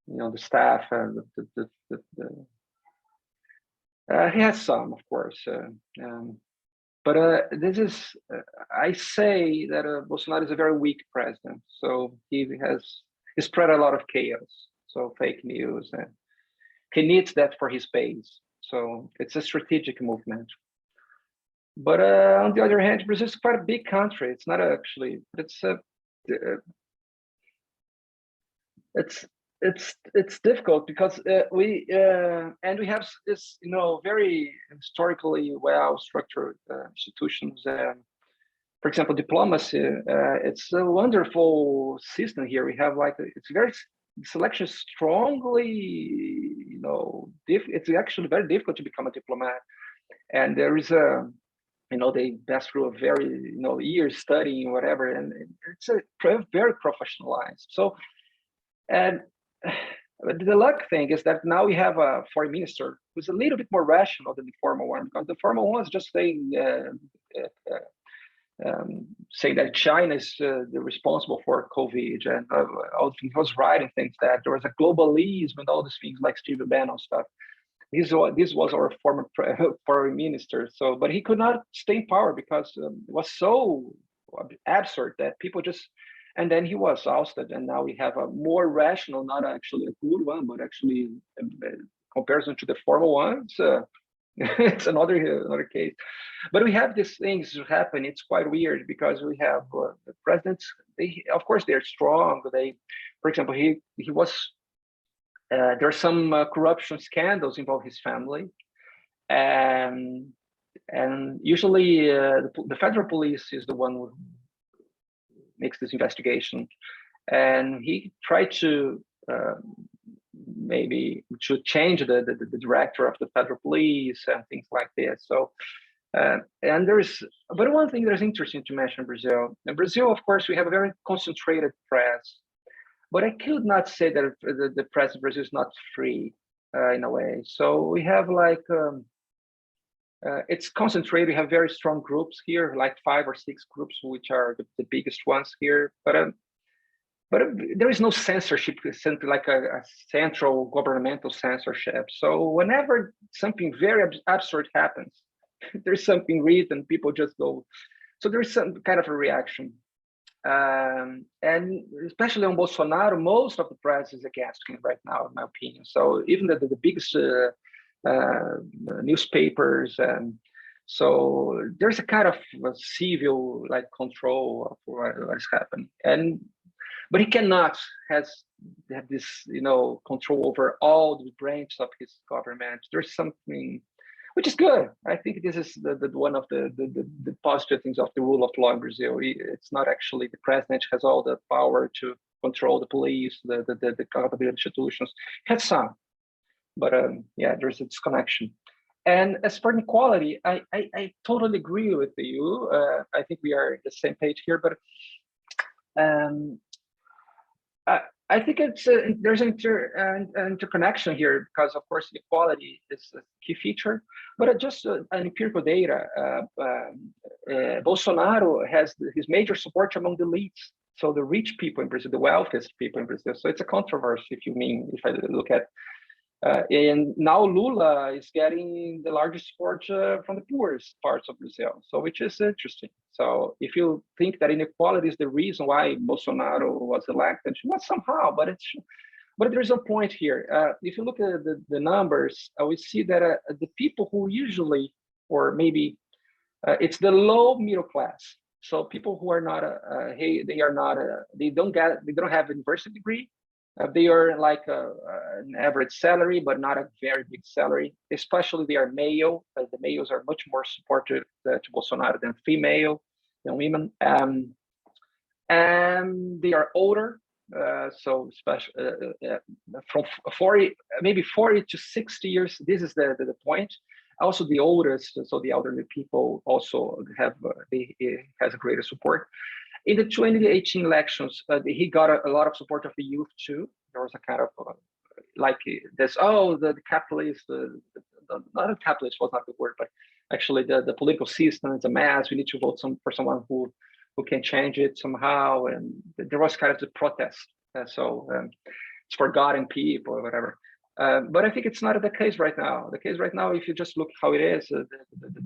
the staff, and he has some, of course, but this is I say that Bolsonaro is a very weak president, so he spread a lot of chaos, so fake news, and he needs that for his base, so it's a strategic movement. But on the other hand, Brazil is quite a big country. It's not actually, but it's difficult because we have this very historically well structured institutions. For example, diplomacy. It's a wonderful system here. We have selection strongly. It's actually very difficult to become a diplomat, and there is they pass through a very years studying whatever, and it's very professionalized. So. And the luck thing is that now we have a foreign minister who's a little bit more rational than the former one, because the former one is just saying saying that China is responsible for COVID, and he was writing things that there was a globalism and all these things like Steve Bannon stuff. This was our former foreign minister. So, but he could not stay in power because it was so absurd that people just. And then he was ousted, and now we have a more rational, not actually a good one, but actually in comparison to the former ones. It's another case. But we have these things happen. It's quite weird because we have the presidents. Of course, they're strong. For example, he was. There are some corruption scandals involve his family, and usually the federal police is the one who makes this investigation, and he tried to maybe to change the director of the federal police and things like this. So, but one thing that is interesting to mention in Brazil, of course, we have a very concentrated press, but I could not say that the press in Brazil is not free in a way. So we have like, it's concentrated. We have very strong groups here, like 5 or 6 groups, which are the biggest ones here. But there is no censorship, simply like a central governmental censorship. So whenever something very absurd happens, there's something written, people just go. So there is some kind of a reaction. And especially on Bolsonaro, most of the press is against him right now, in my opinion. So even the biggest newspapers, and so there's a kind of civil like control of what is happening. But he cannot have this, control over all the branches of his government. There's something which is good. I think this is the one of the positive things of the rule of law in Brazil. It's not actually the president has all the power to control the police, the government institutions. It has some, but yeah, there's a disconnection. And as for inequality, I totally agree with you. I think we are the same page here, but I think there's an interconnection here because, of course, equality is a key feature. But just an empirical data, Bolsonaro has his major support among the elites, so the rich people in Brazil, the wealthiest people in Brazil. So it's a controversy, if I look at. And now Lula is getting the largest support from the poorest parts of Brazil, so which is interesting. So if you think that inequality is the reason why Bolsonaro was elected, not somehow, but there's a point here. If you look at the numbers, we see that the people who usually, or maybe it's the low middle class. So people who are not, they don't have a university degree. They are like an average salary, but not a very big salary. Especially they are male. The males are much more supportive to Bolsonaro than women. And they are older. So from 40 to 60 years. This is the point. Also, the oldest, so the elderly people also has a greater support. In the 2018 elections, he got a lot of support of the youth too. There was a kind of like this, the capitalist, not a capitalist was not the word, but actually the political system is a mess. We need to vote for someone who can change it somehow. And there was kind of the protest. So it's forgotten people or whatever. But I think it's not the case right now. The case right now, if you just look how it is, the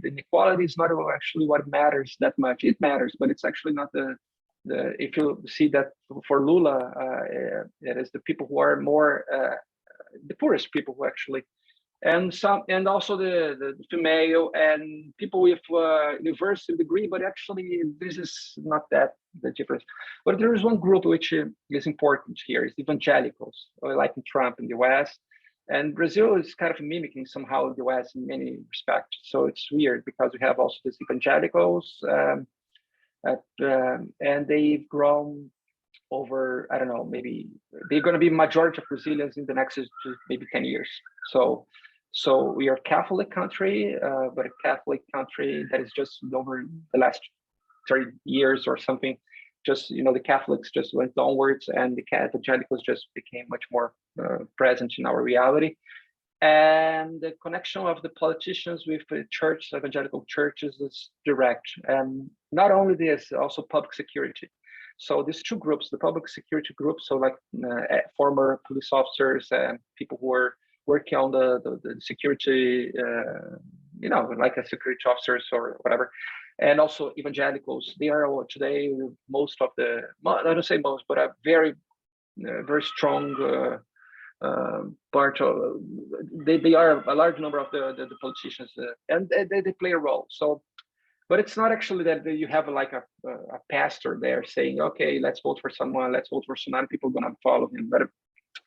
inequality is not actually what matters that much. It matters, but it's actually not if you see that for Lula, it is the people who are more the poorest people who actually, and also the female and people with university degree, but actually this is not the difference. But there is one group which is important here, is evangelicals, like in Trump in the West. And Brazil is kind of mimicking somehow the West in many respects. So it's weird because we have also these evangelicals, and they've grown over, I don't know, maybe they're going to be majority of Brazilians in the next maybe 10 years. So we are a Catholic country, but a Catholic country that is just over the last 30 years or something. Just, the Catholics just went downwards and the evangelicals just became much more present in our reality. And the connection of the politicians with the church, evangelical churches, is direct. And not only this, also public security. So these two groups, the public security groups, so like former police officers and people who are working on the security, like a security officers or whatever, and also evangelicals. They are today most of the, I don't say most, but a very strong part of. They are a large number of the politicians, and they play a role. So. But it's not actually that you have like a pastor there saying, okay, let's vote for someone, let's vote for someone, people are gonna follow him.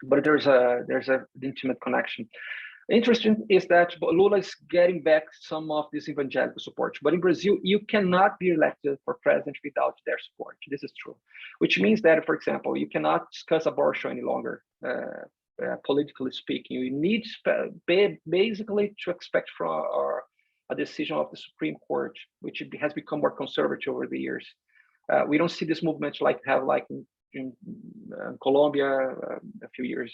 But there's an intimate connection. Interesting is that Lula is getting back some of this evangelical support. But in Brazil, you cannot be elected for president without their support. This is true, which means that, for example, you cannot discuss abortion any longer, politically speaking. You need basically to expect from a decision of the Supreme Court, which has become more conservative over the years. We don't see this movement like in Colombia a few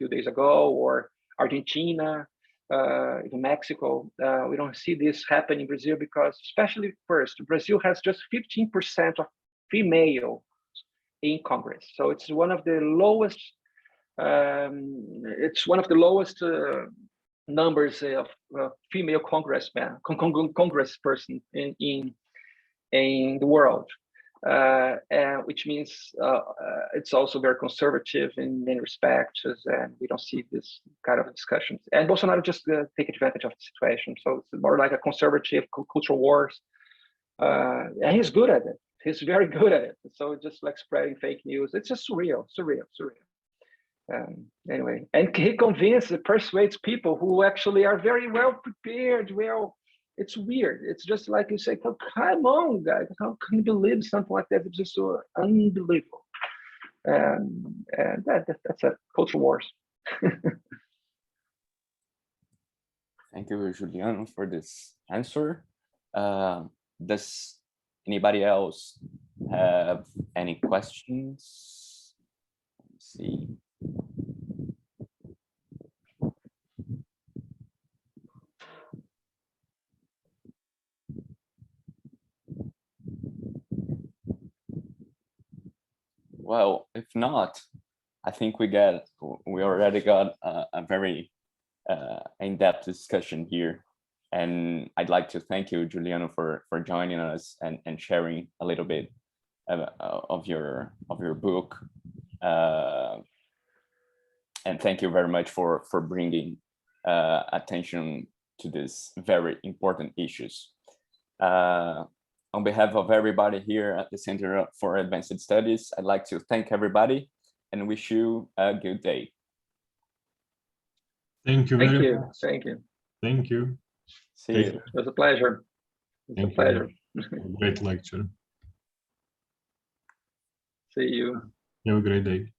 days ago, or Argentina, even Mexico. We don't see this happen in Brazil because, especially first, Brazil has just 15% of female in Congress. So it's one of the lowest. Numbers of female congressperson in the world, which means it's also very conservative in many respects, and we don't see this kind of discussions. And Bolsonaro just take advantage of the situation. So it's more like a conservative cultural wars, and he's good at it. He's very good at it. So just like spreading fake news, it's just surreal. Anyway, and he persuades people who actually are very well prepared. Well, it's weird. It's just like you say, oh, come on, guys, how can you believe something like that? It's just so unbelievable. And that's a cultural wars. Thank you, Juliano, for this answer. Does anybody else have any questions? Let's see. Well, if not, I think we already got a very in-depth discussion here, and I'd like to thank you, Juliano, for joining us and sharing a little bit of your book, and thank you very much for bringing attention to these very important issues. On behalf of everybody here at the Center for Advanced Studies, I'd like to thank everybody and wish you a good day. Thank you very much. Thank you. Thank you. See you. It was a pleasure. Thank you. Pleasure. Great lecture. See you. Have a great day.